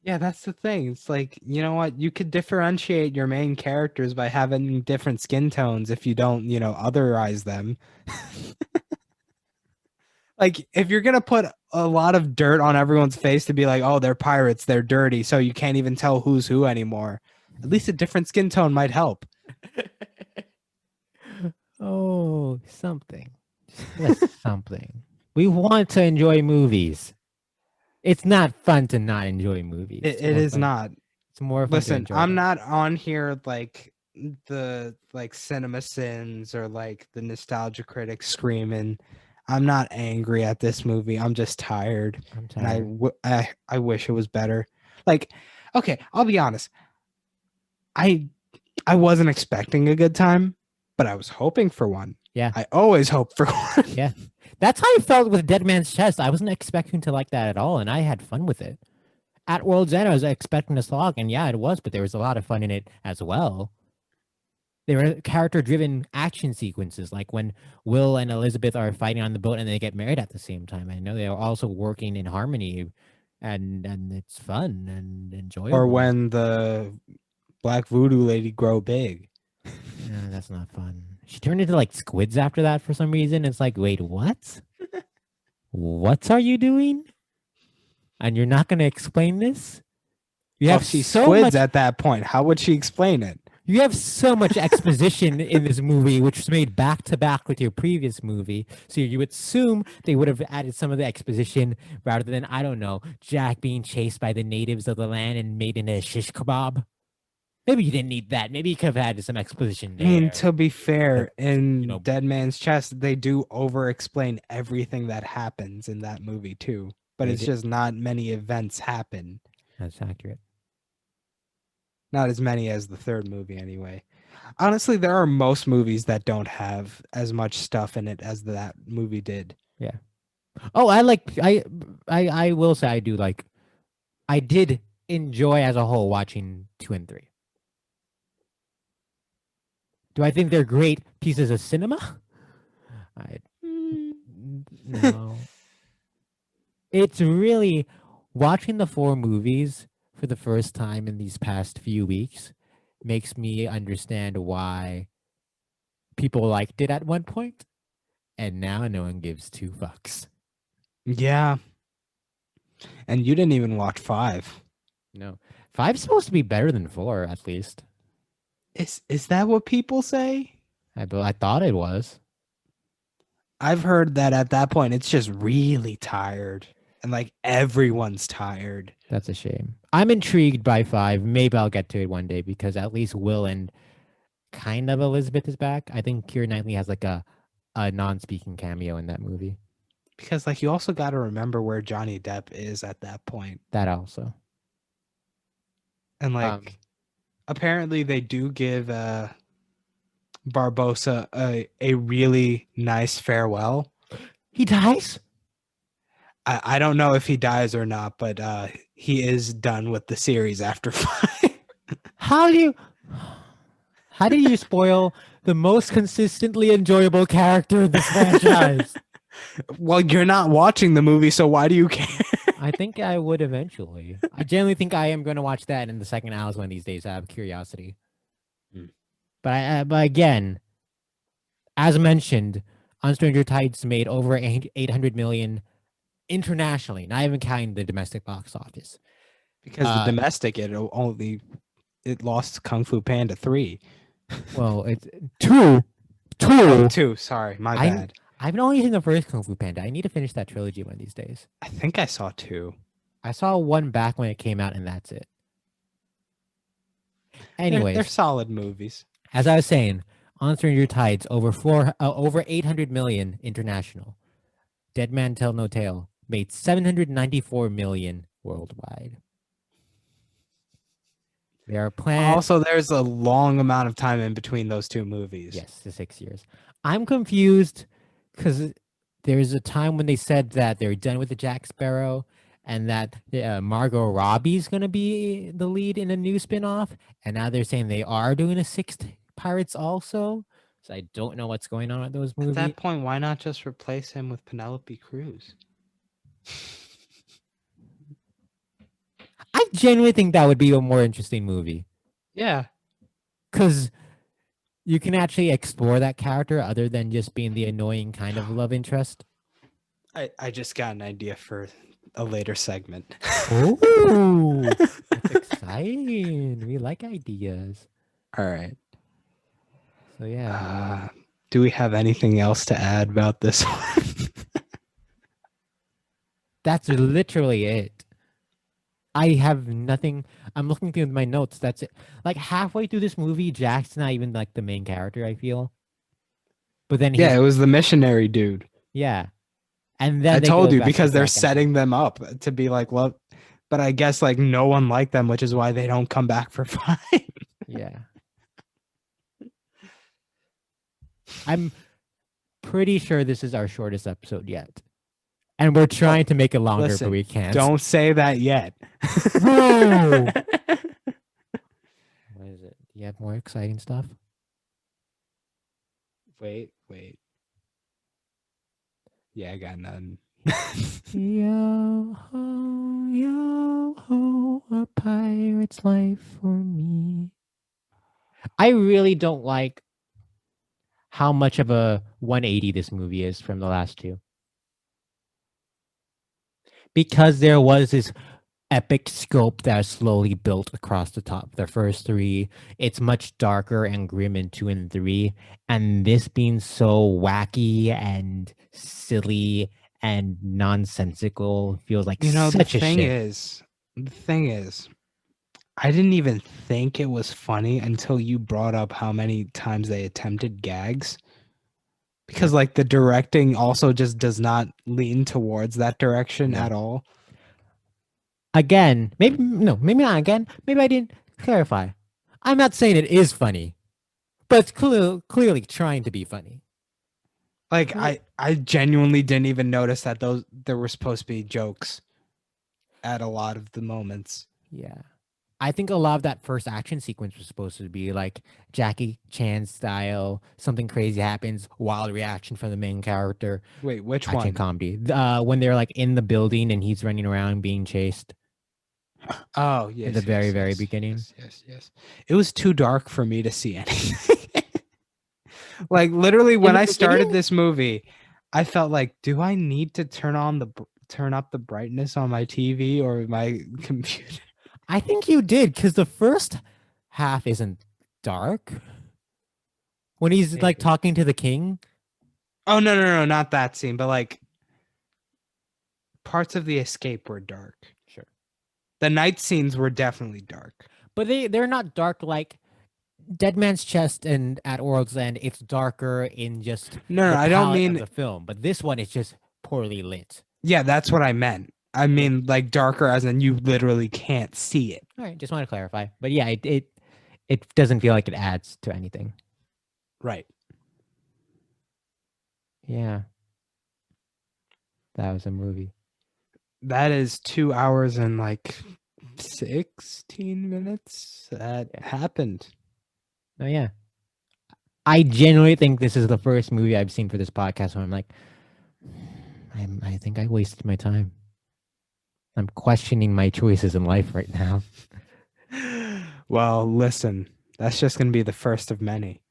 Yeah, that's the thing. It's like, you know what? You could differentiate your main characters by having different skin tones if you don't, otherize them. Like, if you're gonna put a lot of dirt on everyone's face to be like, oh, they're pirates, they're dirty, so you can't even tell who's who anymore. At least a different skin tone might help. Oh, something. Just give us something. We want to enjoy movies. It's not fun to not enjoy movies. It, It's it more is fun. not. It's more fun to Listen, enjoy I'm them. not on here like the cinema sins or like the nostalgia critics screaming. I'm not angry at this movie. I'm just tired, I'm and tired. I wish it was better. Like, okay, I'll be honest. I I wasn't expecting a good time, but I was hoping for one. Yeah. I always hope for one. Yeah. That's how I felt with Dead Man's Chest. I wasn't expecting to like that at all, and I had fun with it. At World's End, I was expecting a slog, and yeah, it was, but there was a lot of fun in it as well. There were character-driven action sequences, like when Will and Elizabeth are fighting on the boat and they get married at the same time. I know they are also working in harmony, and it's fun and Or enjoyable. when the black voodoo lady grow big. Yeah, that's not fun. She turned into like squids after that for some reason. It's like, wait, what? What are you doing? And you're not going to explain this? You Well, have if she so squids much at that point, how would she explain it? You have so much exposition in this movie, which was made back to back with your previous movie. So you would assume they would have added some of the exposition rather than, I don't know, Jack being chased by the natives of the land and made into a shish kebab. Maybe you didn't need that. Maybe you could have added some exposition I mean, there. to be To, fair, you in know, Dead Man's Chest, they do over explain everything that happens in that movie too. But they it's did. just not many events happen. That's accurate. Not as many as the third movie, anyway. Honestly, there are most movies that don't have as much stuff in it as that movie did. Yeah. Oh, I will say I do like, I did enjoy as a whole watching 2 and 3. Do I think they're great pieces of cinema? I no. It's really watching the 4 movies for the first time in these past few weeks makes me understand why people liked it at one point and now no one gives 2 fucks. Yeah, and you didn't even watch five. No. Five's supposed to be better than 4, at least. Is that what people say? I thought it was. I've heard that at that point it's just really tired, and like everyone's tired. That's a shame. I'm intrigued by 5. Maybe I'll get to it one day because at least Will and kind of Elizabeth is back. I think Keira Knightley has like a non-speaking cameo in that movie. Because like you also got to remember where Johnny Depp is at that point. That also. And Um, like apparently they do give Barbosa a really nice farewell. he dies? I don't know if he dies or not, but he is done with the series after 5. How do you how do you spoil the most consistently enjoyable character in this franchise? Well, you're not watching the movie, so why do you care? I think I would eventually. I genuinely think I am going to watch that in the second hours one of these days. I have curiosity. Hmm. But again, as mentioned, On Stranger Tides made over 800 million internationally, not even counting the domestic box office. Because the domestic it lost Kung Fu Panda 3. Well, it's two. Oh, Two. 2. Sorry, my I bad. I've only seen the first Kung Fu Panda. I need to finish that trilogy one of these days. I think I saw 2. I saw one back when it came out, and that's it. They're Anyways, solid movies. as I was saying, On Stranger Tides over 800 million international. Dead Man Tell No Tale made 794 million worldwide. There are plans. Also, there's a long amount of time in between those two movies. Yes, the 6 years. I'm confused because there's a time when they said that they're done with the Jack Sparrow and that Margot Robbie's going to be the lead in a new spinoff. And now they're saying they are doing a sixth Pirates also. So I don't know what's going on with those At movies. that point, why not just replace him with Penelope Cruz? I genuinely think that would be a more interesting movie Yeah. because you can actually explore that character other than just being the annoying kind of love interest. I just got an idea for a later segment. Oh, that's exciting. We like ideas. All right. So yeah, Do we have anything else to add about this one? that's literally it. I have nothing. I'm looking through my notes. That's it. Like halfway through this movie, Jack's not even like the main character, I feel. But then Yeah, he's it was the missionary dude. yeah. And I then they told go you back to because they're Jack and setting them up to be like love, but I guess like no one liked them, which is why they don't come back for fun. yeah. I'm pretty sure this is our shortest episode yet. And we're trying to make it longer, but Listen, we can't. don't say that yet. Whoa! What is it? Do you have more exciting stuff? Wait. Yeah, I got none. Yo ho, a pirate's life for me. I really don't like how much of a 180 this movie is from the last two. Because there was this epic scope that slowly built across the top. The first three, it's much darker and grim in 2 and 3. And this being so wacky and silly and nonsensical feels like You know, the such a thing shift. is, I didn't even think it was funny until you brought up how many times they attempted gags. Because like the directing also just does not lean towards that direction No. at all. Again, maybe not again. Maybe I didn't clarify. I'm not saying it is funny, but it's clearly trying to be funny. Like I genuinely didn't even notice that those there were supposed to be jokes at a lot of the moments. Yeah. I think a lot of that first action sequence was supposed to be like Jackie Chan style. Something crazy happens, wild reaction from the main character. Wait, which Action one? comedy. When they're like in the building and he's running around being chased. Oh, yes. In the very beginning. Yes. It was too dark for me to see anything. Like literally when I started this movie, I felt like, do I need to turn up the brightness on my TV or my computer? I think you did because the first half isn't dark. When he's like talking to the king. Oh no, not that scene, but like parts of the escape were dark. Sure. The night scenes were definitely dark. But they're not dark like Dead Man's Chest and At World's End. It's darker in just No, I don't mean the film, but this one is just poorly lit. Yeah, that's what I meant. I mean like darker as in you literally can't see it. All right, just want to clarify. But yeah, it doesn't feel like it adds to anything. Right. Yeah. That was a movie. That is 2 hours and like 16 minutes that happened. Oh yeah. I genuinely think this is the first movie I've seen for this podcast where I'm like, I think I wasted my time. I'm questioning my choices in life right now. Well, listen, that's just going to be the first of many.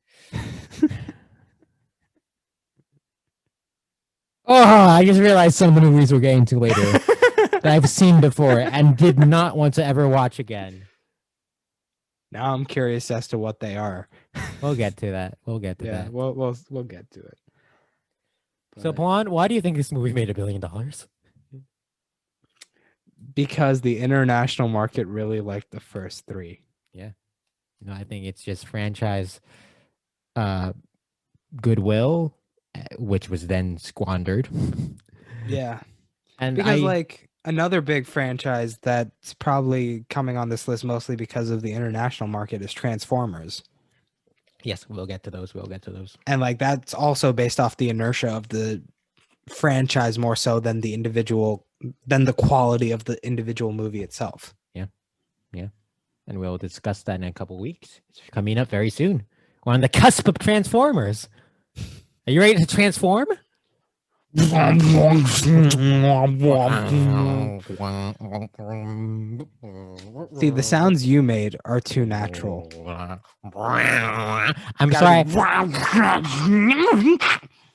Oh, I just realized some of the movies we're getting to later that I've seen before and did not want to ever watch again. Now I'm curious as to what they are. We'll get to that. We'll get to that. We'll get to it. So, Pawan, why do you think this movie made $1 billion? Because the international market really liked the first three. Yeah. No, I think it's just franchise goodwill, which was then squandered. Yeah. And because like another big franchise that's probably coming on this list mostly because of the international market is Transformers. Yes, we'll get to those. And like that's also based off the inertia of the franchise more so than the quality of the individual movie itself. Yeah. And we'll discuss that in a couple weeks. It's coming up very soon. We're on the cusp of Transformers. Are you ready to transform? See, the sounds you made are too natural. I'm sorry.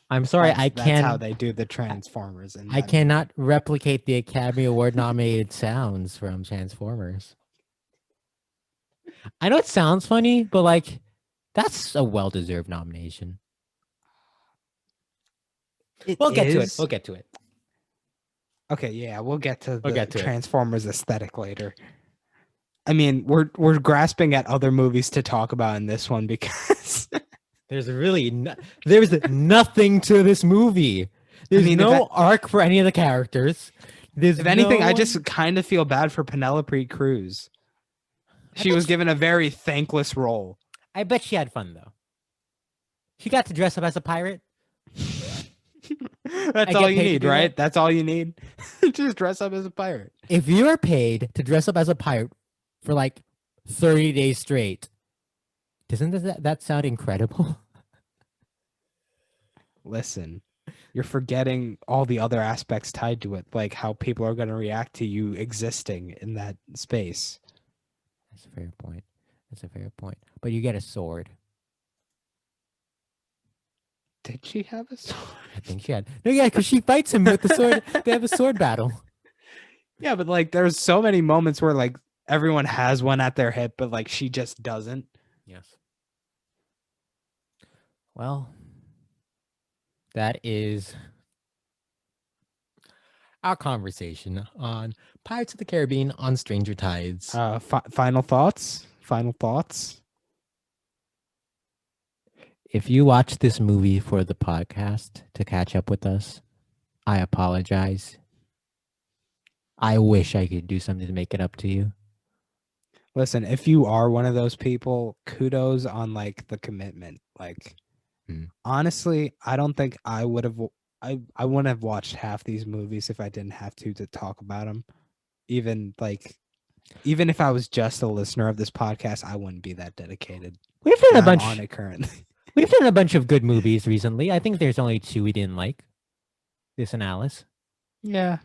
I'm sorry. That's how they do the Transformers. I cannot replicate the Academy Award nominated sounds from Transformers. I know it sounds funny, but like that's a well-deserved nomination. We'll get to it. We'll get to it. Okay, yeah, we'll get to We'll the get to it. Transformers aesthetic later. I mean, we're grasping at other movies to talk about in this one because There's there's nothing to this movie. There's no arc for any of the characters. If anything, I just kind of feel bad for Penelope Cruz. She was given a very thankless role. I bet she had fun though. She got to dress up as a pirate. That's all you need, right? That's all you need. Just dress up as a pirate. If you are paid to dress up as a pirate for like 30 days straight, doesn't that sound incredible? Listen, you're forgetting all the other aspects tied to it, like how people are going to react to you existing in that space. That's a fair point. But you get a sword. Did she have a sword? I think she had. No, yeah, because she fights him with the sword. They have a sword battle. Yeah, but like there's so many moments where like everyone has one at their hip, but like she just doesn't. Yes. Well, that is our conversation on Pirates of the Caribbean on Stranger Tides. Final thoughts? Final thoughts? If you watch this movie for the podcast to catch up with us, I apologize. I wish I could do something to make it up to you. Listen, if you are one of those people, kudos on like the commitment. Like, honestly, I don't think I would have. I wouldn't have watched half these movies if I didn't have to talk about them. Even if I was just a listener of this podcast, I wouldn't be that dedicated. We've done a bunch on it currently. We've done a bunch of good movies recently. I think there's only 2 we didn't like. This and Alice. Yeah.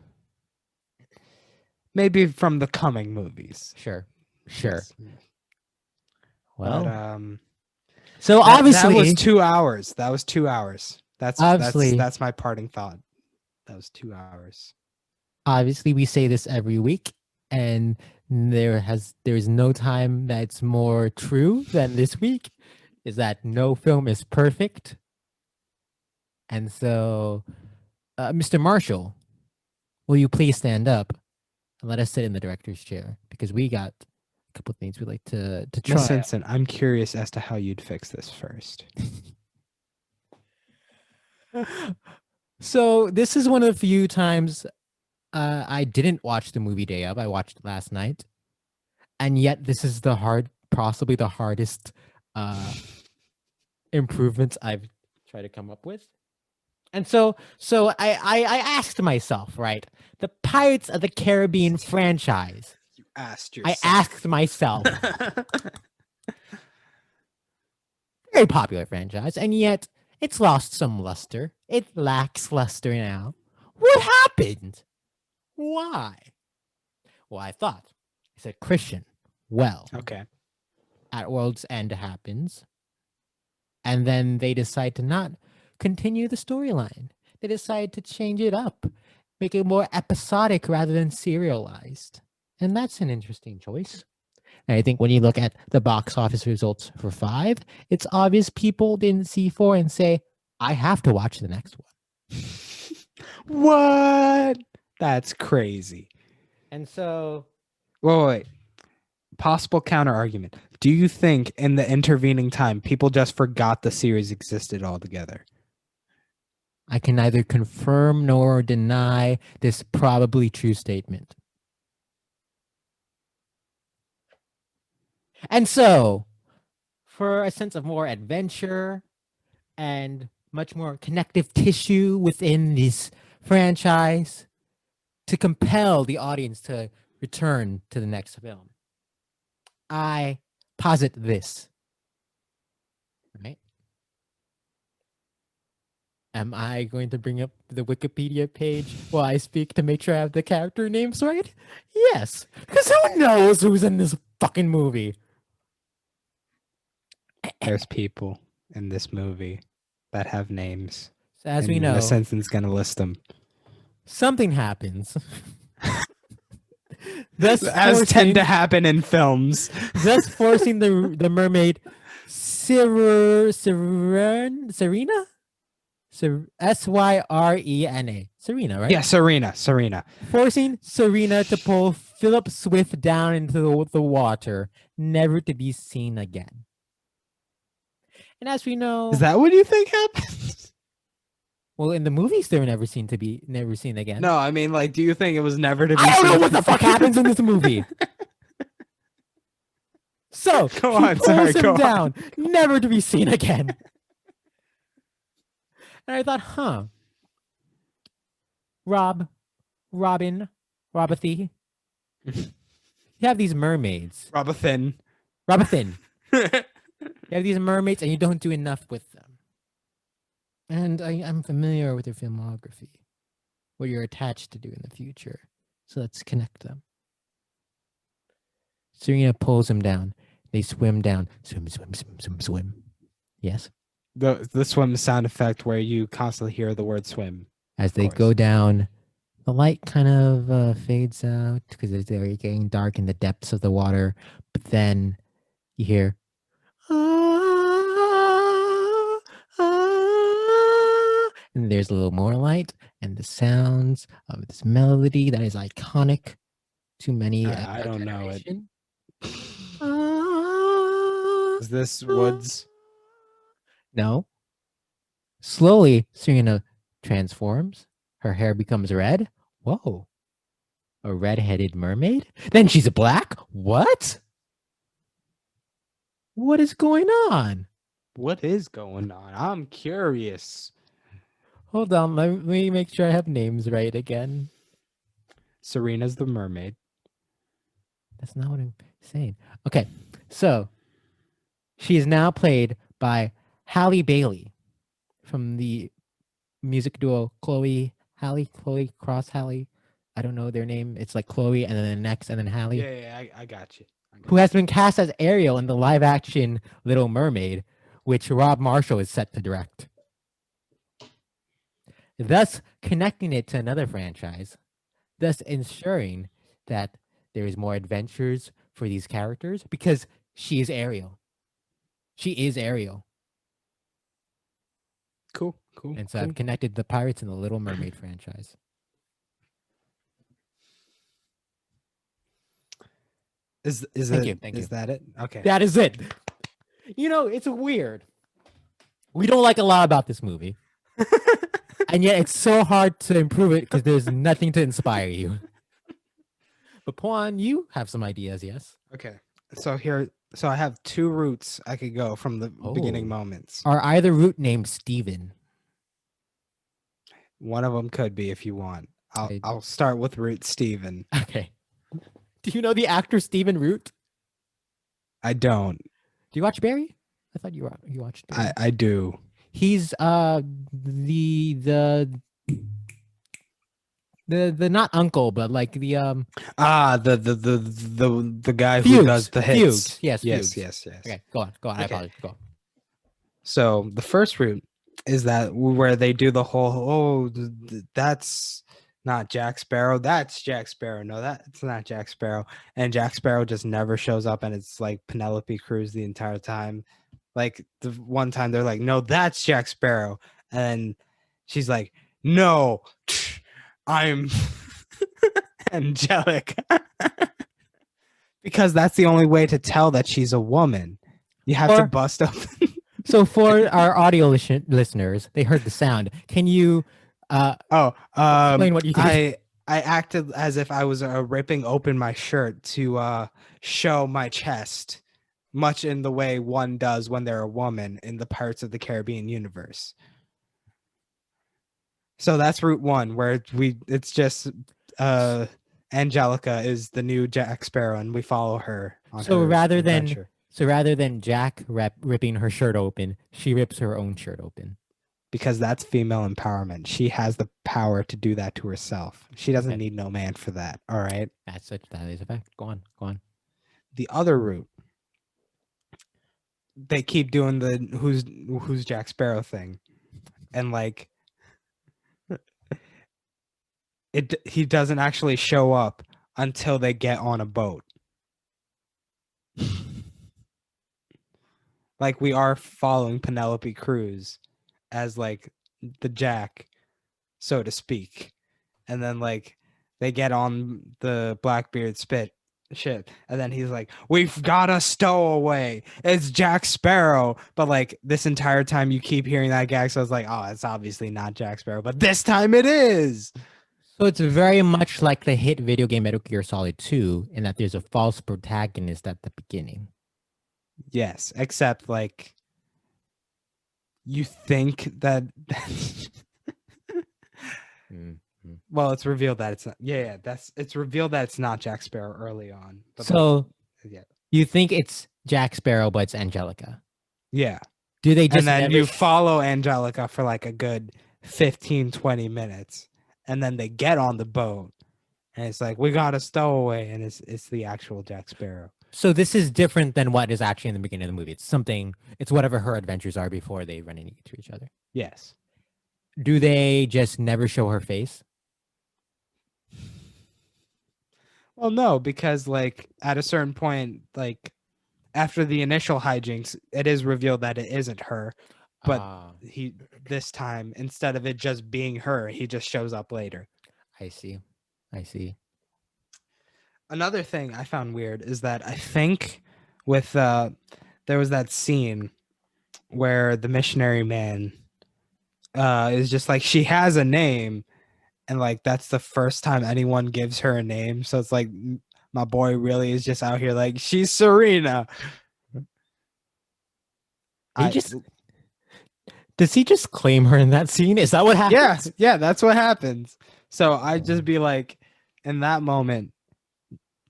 Maybe from the coming movies. Sure. Yes. Well, but, so obviously that was 2 hours. That's my parting thought. That was 2 hours. Obviously, we say this every week, and there is no time that's more true than this week. Is that no film is perfect. And so, Mr. Marshall, will you please stand up and let us sit in the director's chair? Because we got a couple of things we'd like to try. Miss Simpson, I'm curious as to how you'd fix this first. So this is one of the few times I didn't watch the movie day of. I watched it last night. And yet this is possibly the hardest improvements I've tried to come up with. And so I asked myself, right? The Pirates of the Caribbean franchise. You asked yourself. I asked myself. Very popular franchise, and yet it's lost some luster. It lacks luster now. What happened? Why? Well, I said, Christian, okay. At World's End happens. And then they decide to not continue the storyline. They decide to change it up, make it more episodic rather than serialized. And that's an interesting choice. And I think when you look at the box office results for 5, it's obvious people didn't see 4 and say, I have to watch the next one. What? That's crazy. And so... Wait. Possible counter argument. Do you think in the intervening time, people just forgot the series existed altogether? I can neither confirm nor deny this probably true statement. And so, for a sense of more adventure and much more connective tissue within this franchise, to compel the audience to return to the next film, I posit this, right? Am I going to bring up the Wikipedia page while I speak to make sure I have the character names right? Yes, because who knows who's in this fucking movie? There's people in this movie that have names. So as And we in a know, sentence, gonna list them. something happens. thus As tend to forcing, happen in films. thus forcing the mermaid Serena? Syrena. Serena, right? Yeah, Serena. Forcing Serena to pull Philip Swift down into the water, never to be seen again. And as we know, Is that what you think happens? well, in the movies, they were never seen again. No, I mean, like, do you think it was never to be I don't know seen? what the fuck happens in this movie. So Go she on, pulls sorry, him go on. down, never to be seen again. And I thought, Robin, Robathy, you have these mermaids. Robathan. Robathan. You have these mermaids and you don't do enough with them. And I'm familiar with your filmography, what you're attached to do in the future. So let's connect them. Serena pulls him down. They swim down. Swim. Yes. The swim sound effect where you constantly hear the word swim. As they go down, the light kind of fades out because it's very getting dark in the depths of the water. But then you hear, and there's a little more light and the sounds of this melody that is iconic to many. I don't know it. Ah, Is this Woods? No. Slowly, Serena transforms. Her hair becomes red. Whoa. A red-headed mermaid? Then she's black? What? What is going on? What is going on? I'm curious. Hold on, let me make sure I have names right again. Serena's the mermaid. That's not what I'm saying. Okay, so she is now played by Halle Bailey from the music duo Chloe Cross Halle. I don't know their name. It's like Chloe and then the next and then Halle. Yeah, I got you. Who has been cast as Ariel in the live action Little Mermaid, which Rob Marshall is set to direct. Thus connecting it to another franchise, thus ensuring that there is more adventures for these characters because she is Ariel. She is Ariel. Cool. And so I've connected the pirates and the Little Mermaid franchise. Thank you. Is that it? Okay. That is it. You know, it's weird. We don't like a lot about this movie. And yet it's so hard to improve it because there's nothing to inspire you. But Pawan, you have some ideas, yes? Okay. So I have two routes I could go from the beginning moments. Are either route named Steven? One of them could be if you want. I'll start with route Steven. Okay. Do you know the actor Steven Root? I don't. Do you watch Barry? I thought you watched Barry. I do. He's the not uncle, but like the the guy Fugues, who does the hits. Fugues. Yes. Okay, go on. Okay. I apologize. Go on. So the first route is that where they do the whole that's not Jack Sparrow. That's Jack Sparrow. No, that's not Jack Sparrow. And Jack Sparrow just never shows up, and it's like Penelope Cruz the entire time. Like the one time they're like, no, that's Jack Sparrow. And she's like, no, I'm angelic. Because that's the only way to tell that she's a woman. You have to bust open. So for our audio listeners, they heard the sound. Can you explain what you did? I acted as if I was ripping open my shirt to show my chest, much in the way one does when they're a woman in the Pirates of the Caribbean universe. So that's route one, where it's just Angelica is the new Jack Sparrow, and we follow her. So rather than Jack ripping her shirt open, she rips her own shirt open. because that's female empowerment. She has the power to do that to herself. She doesn't Okay. need no man for that. All right. That is a fact. Go on. Go on. The other route, they keep doing the who's Jack Sparrow thing, and like he doesn't actually show up until they get on a boat. Like we are following Penelope Cruz as like the Jack, so to speak. And then like they get on the Blackbeard ship, and then he's like, "We've got a stowaway. It's Jack Sparrow." But like this entire time, you keep hearing that gag, so I was like, "Oh, it's obviously not Jack Sparrow," but this time it is. So it's very much like the hit video game Metal Gear Solid 2 in that there's a false protagonist at the beginning. Yes, except like you think that. Well, it's revealed that it's not. Yeah, it's revealed that it's not Jack Sparrow early on. But So yeah, you think it's Jack Sparrow, but it's Angelica. yeah. Do they just And then never you follow Angelica for like a good 15, 20 minutes, and then they get on the boat, and it's like, we got a stowaway, and it's the actual Jack Sparrow. So this is different than what is actually in the beginning of the movie. It's whatever her adventures are before they run into each other. Yes. Do they just never show her face? Well, no, because like at a certain point, like after the initial hijinks, it is revealed that it isn't her. But this time, instead of it just being her, he just shows up later. I see. Another thing I found weird is that I think with there was that scene where the missionary man is just like, she has a name, and like that's the first time anyone gives her a name. So it's like my boy really is just out here like, she's Serena. Does he just claim her in that scene? Is that what happens? Yeah, that's what happens. So I'd just be like, in that moment,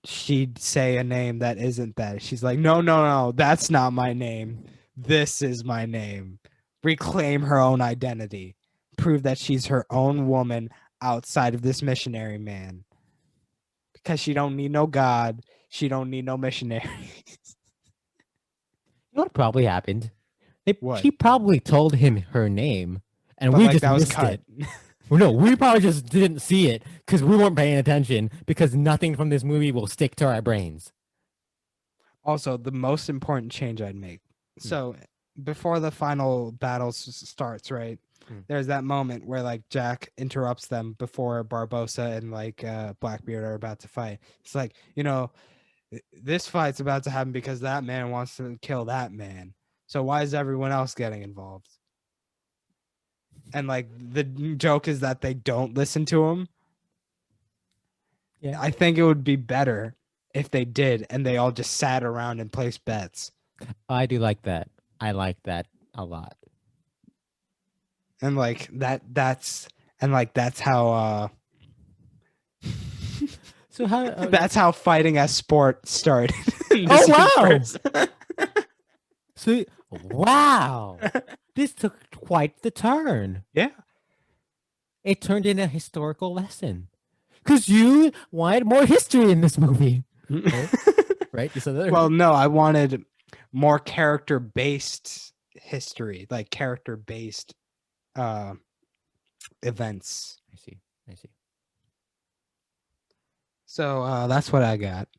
she'd say a name that isn't that. She's like, no, that's not my name. This is my name. Reclaim her own identity. Prove that she's her own woman outside of this missionary man. Because she don't need no God. She don't need no missionary. You know what probably happened? What? She probably told him her name, and But we like, just that was missed cut. it. Well, no, we probably just didn't see it because we weren't paying attention, because nothing from this movie will stick to our brains. Also, the most important change I'd make. So before the final battle starts, right? There's that moment where like Jack interrupts them before Barbosa and like Blackbeard are about to fight. It's like, this fight's about to happen because that man wants to kill that man. So why is everyone else getting involved? And like the joke is that they don't listen to him. Yeah, I think it would be better if they did and they all just sat around and placed bets. I do like that. I like that a lot. And like that's how So how that's how fighting as sport started. Oh wow. So wow. This took quite the turn. Yeah. It turned into a historical lesson. Because you wanted more history in this movie. Right? Well, no, I wanted more character-based history, like character-based events. I see. So that's what I got.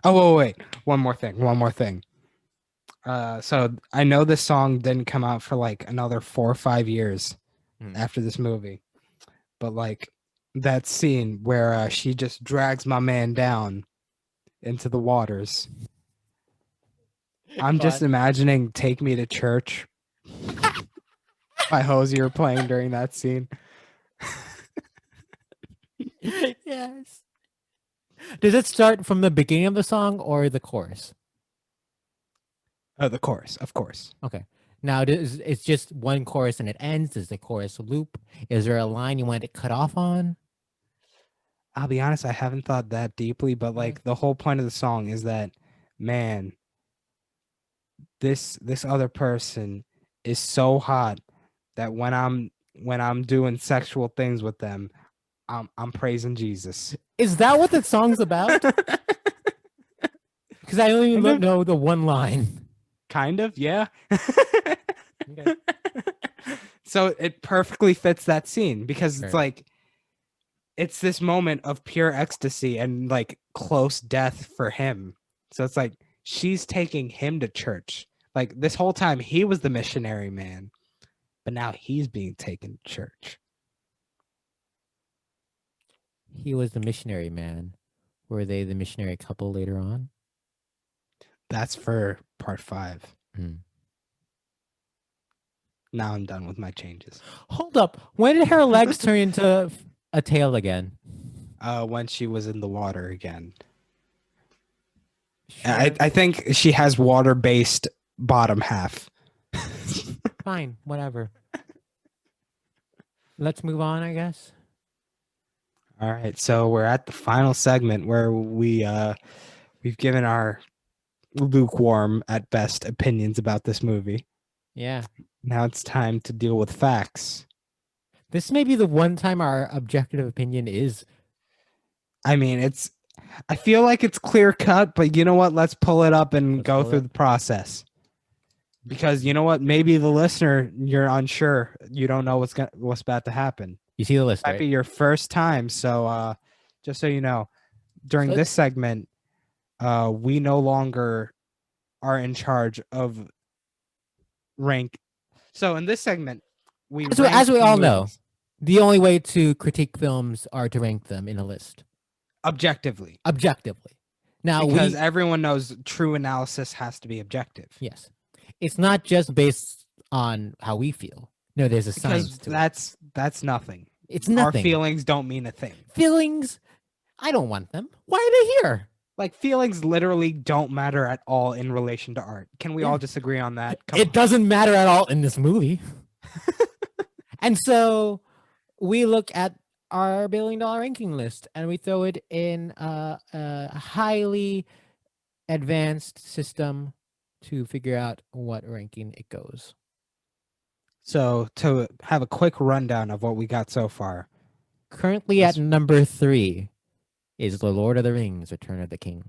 Oh, wait. One more thing. So I know this song didn't come out for like another 4 or 5 years after this movie. But like that scene where she just drags my man down into the waters. I'm just imagining "Take Me to Church" by Hosier playing during that scene. Yes. Does it start from the beginning of the song or the chorus? The chorus, of course. Okay. Now, it's just one chorus and it ends? Does the chorus loop? Is there a line you want to cut off on? I'll be honest, I haven't thought that deeply, but like the whole point of the song is that, man, this other person is so hot that when I'm doing sexual things with them, I'm praising Jesus. Is that what the song's about? Because I only Kind of, know the one line. kind of, yeah. Okay. So it perfectly fits that scene because it's Sure. like it's this moment of pure ecstasy and like close death for him. So it's like she's taking him to church. Like this whole time he was the missionary man, but now he's being taken to church. He was the missionary man. Were they the missionary couple later on? That's for part 5. Hmm. Now I'm done with my changes. Hold up. When did her legs turn into a tail again? When she was in the water again. Sure. I think she has water-based bottom half. Fine. Whatever. Let's move on, I guess. All right, so we're at the final segment where we've given our lukewarm at best opinions about this movie. Yeah. Now it's time to deal with facts. This may be the one time our objective opinion is. I mean, I feel like it's clear cut, but you know what? Let's pull it up and Let's go pull through it. the process. Because you know what? Maybe the listener, you're unsure. You don't know what's about to happen. You see the list, Might right? be your first time. So just so you know, during So- this segment, we no longer are in charge of rank. So in this segment, we As rank we the all know, movies the only way to critique films are to rank them in a list objectively. objectively. Now Because everyone knows true analysis has to be objective. yes, it's not just based on how we feel. No, there's a science Because to it. that's nothing. It's Our nothing. feelings don't mean a thing. Feelings, I don't want them. Why are they here? Like feelings literally don't matter at all in relation to art. Can we Yeah. all disagree on that? Come It on. doesn't matter at all in this movie. And so we look at our $1 billion ranking list and we throw it in a highly advanced system to figure out what ranking it goes. So to have a quick rundown of what we got so far. Currently at number 3 is The Lord of the Rings, Return of the King.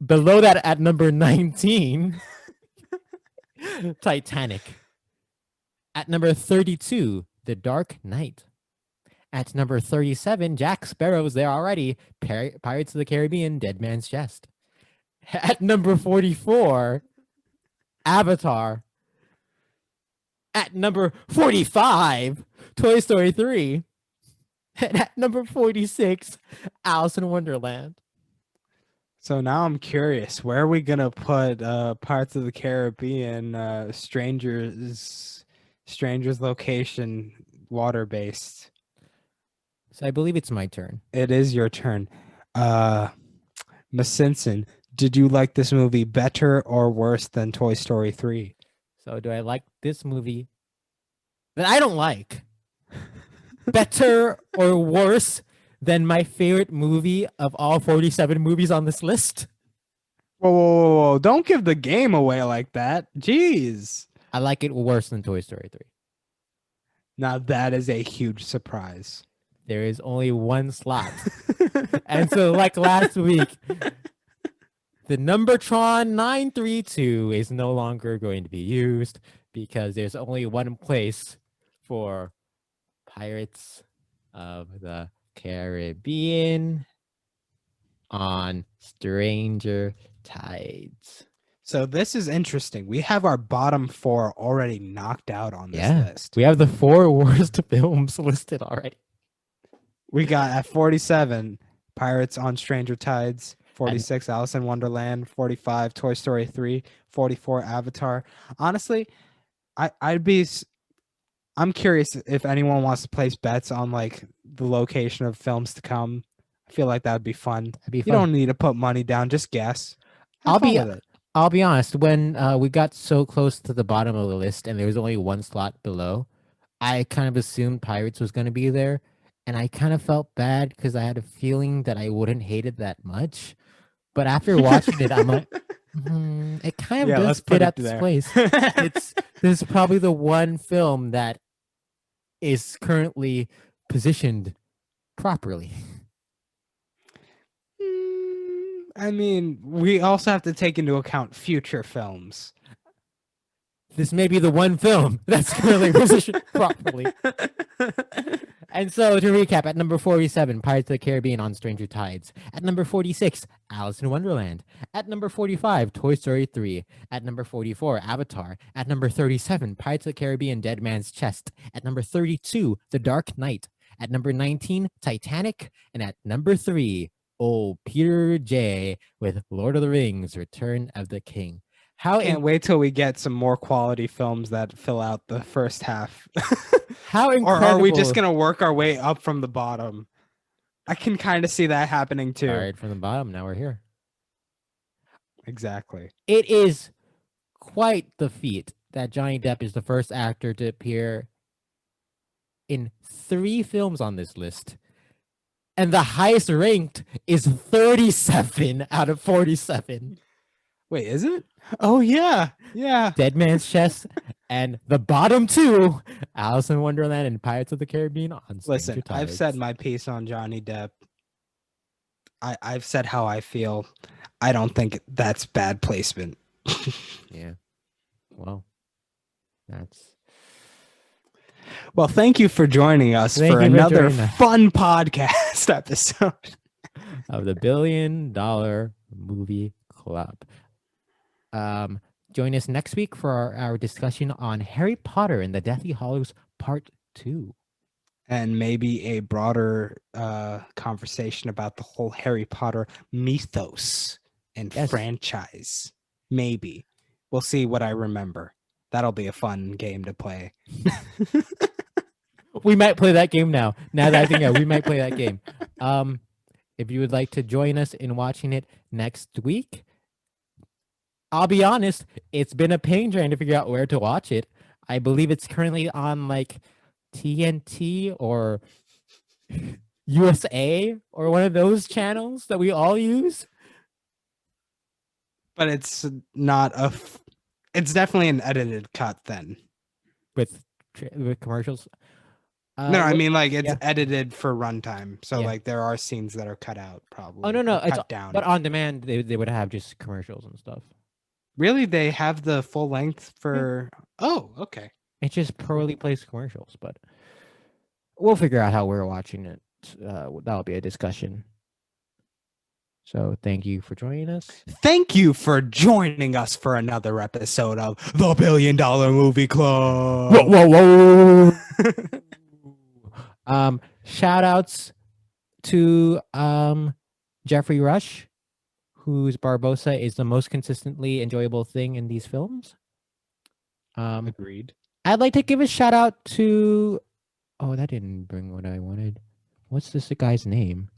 Below that at number 19, Titanic. At number 32, The Dark Knight. At number 37, Jack Sparrow's there already, Pirates of the Caribbean, Dead Man's Chest. At number 44, Avatar. At number 45, Toy Story 3. And at number 46, Alice in Wonderland. So now I'm curious, where are we gonna put Pirates of the Caribbean, Strangers Location, water based? So I believe it's my turn. It is your turn. Miss Simpson, did you like this movie better or worse than Toy Story 3? So do I like this movie that I don't like better or worse than my favorite movie of all 47 movies on this list? Whoa. Don't give the game away like that. Jeez. I like it worse than Toy Story 3. Now that is a huge surprise. There is only one slot. And so like last week, the Numbertron 932 is no longer going to be used because there's only one place for Pirates of the Caribbean on Stranger Tides. So this is interesting. We have our bottom 4 already knocked out on this list. We have the 4 worst films listed already. We got at 47, Pirates on Stranger Tides. 46, Alice in Wonderland. 45, Toy Story 3. 44, Avatar. Honestly, I'm curious if anyone wants to place bets on like the location of films to come. I feel like that would be fun. You don't need to put money down, just guess. Have fun with it. I'll be honest, when we got so close to the bottom of the list and there was only one slot below, I kind of assumed Pirates was going to be there. And I kind of felt bad because I had a feeling that I wouldn't hate it that much. But after watching it, I'm like, It kind of Yeah, does let's put fit it at this there. place. This is probably the one film that is currently positioned properly. I mean, we also have to take into account future films. This may be the one film that's currently positioned properly. And so to recap, at number 47, Pirates of the Caribbean on Stranger Tides. At number 46, Alice in Wonderland. At number 45, Toy Story 3. At number 44, Avatar. At number 37, Pirates of the Caribbean Dead Man's Chest. At number 32, The Dark Knight. At number 19, Titanic. And at number 3, old Peter J. with Lord of the Rings, Return of the King. Can't wait till we get some more quality films that fill out the first half. How Or are we incredible. just going to work our way up from the bottom? I can kind of see that happening too. Started from the bottom, now we're here. Exactly. It is quite the feat that Johnny Depp is the first actor to appear in 3 films on this list. And the highest ranked is 37 out of 47. Wait, is it? Oh, yeah. Yeah. Dead Man's Chest and the bottom 2, Alice in Wonderland and Pirates of the Caribbean on Stranger Listen, I've Tides. said my piece on Johnny Depp. I've said how I feel. I don't think that's bad placement. Yeah. Well, that's... Well, thank you for joining us Thank for you for another joining us. fun podcast episode. of the $1 Billion Movie Club. Join us next week for our discussion on Harry Potter and the Deathly Hallows Part 2. And maybe a broader conversation about the whole Harry Potter mythos and Yes. franchise. Maybe. We'll see what I remember. That'll be a fun game to play. We might play that game now. Now that I think we might play that game. If you would like to join us in watching it next week, I'll be honest, it's been a pain trying to figure out where to watch it. I believe it's currently on like TNT or USA or one of those channels that we all use. But it's not it's definitely an edited cut then. With commercials. No, I mean like it's edited for runtime. So Yeah. like there are scenes that are cut out probably. Oh no, or it's cut down. But on demand they would have just commercials and stuff. Really, they have the full length for? Oh, okay. It just poorly placed commercials, but we'll figure out how we're watching it. That'll be a discussion. So thank you for joining us. Thank you for joining us for another episode of the $1 Billion Movie Club. Whoa. Shout outs to Jeffrey Rush, whose Barbosa is the most consistently enjoyable thing in these films. Agreed. I'd like to give a shout out to... Oh, that didn't bring what I wanted. What's this guy's name?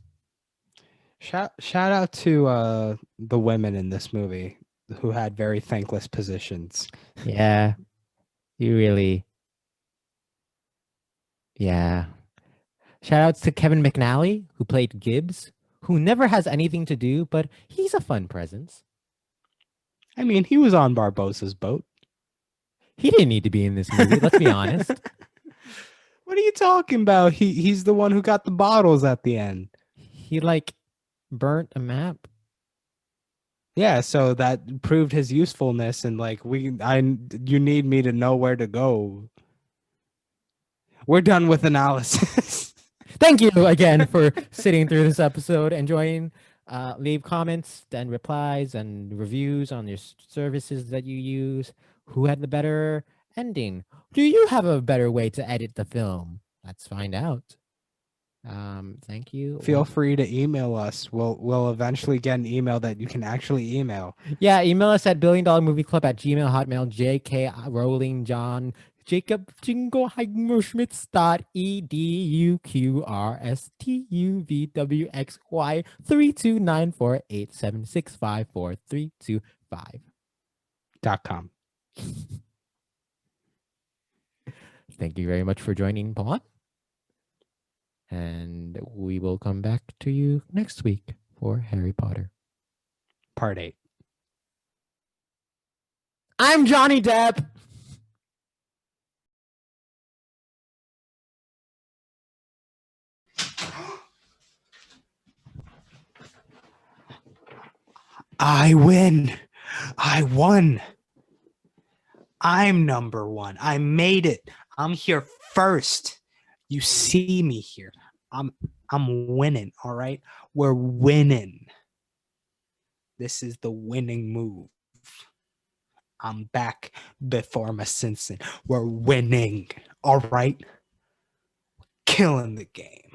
Shout out to the women in this movie who had very thankless positions. Yeah, you really... Yeah. Shout outs to Kevin McNally, who played Gibbs, who never has anything to do, but he's a fun presence. I mean, he was on Barbosa's boat. He didn't need to be in this movie, let's be honest. What are you talking about? He's the one who got the bottles at the end. He like burnt a map. Yeah, so that proved his usefulness, and like you need me to know where to go. We're done with analysis. Thank you again for sitting through this episode and joining. Leave comments and replies and reviews on your services that you use. Who had the better ending? Do you have a better way to edit the film? Let's find out. Thank you. Feel free to email us. We'll eventually get an email that you can actually email. Yeah, email us at billiondollarmovieclub@gmail, Hotmail, JK Rowling John Jacob Jingleheimer Schmitz EDUQRSTUVWXY .com. Thank you very much for joining, Pawan. And we will come back to you next week for Harry Potter. Part 8. I'm Johnny Depp. I win. I won. I'm number one. I made it. I'm here first. You see me here. I'm winning, all right? We're winning. This is the winning move. I'm back before my Simpson. We're winning, all right? Killing the game.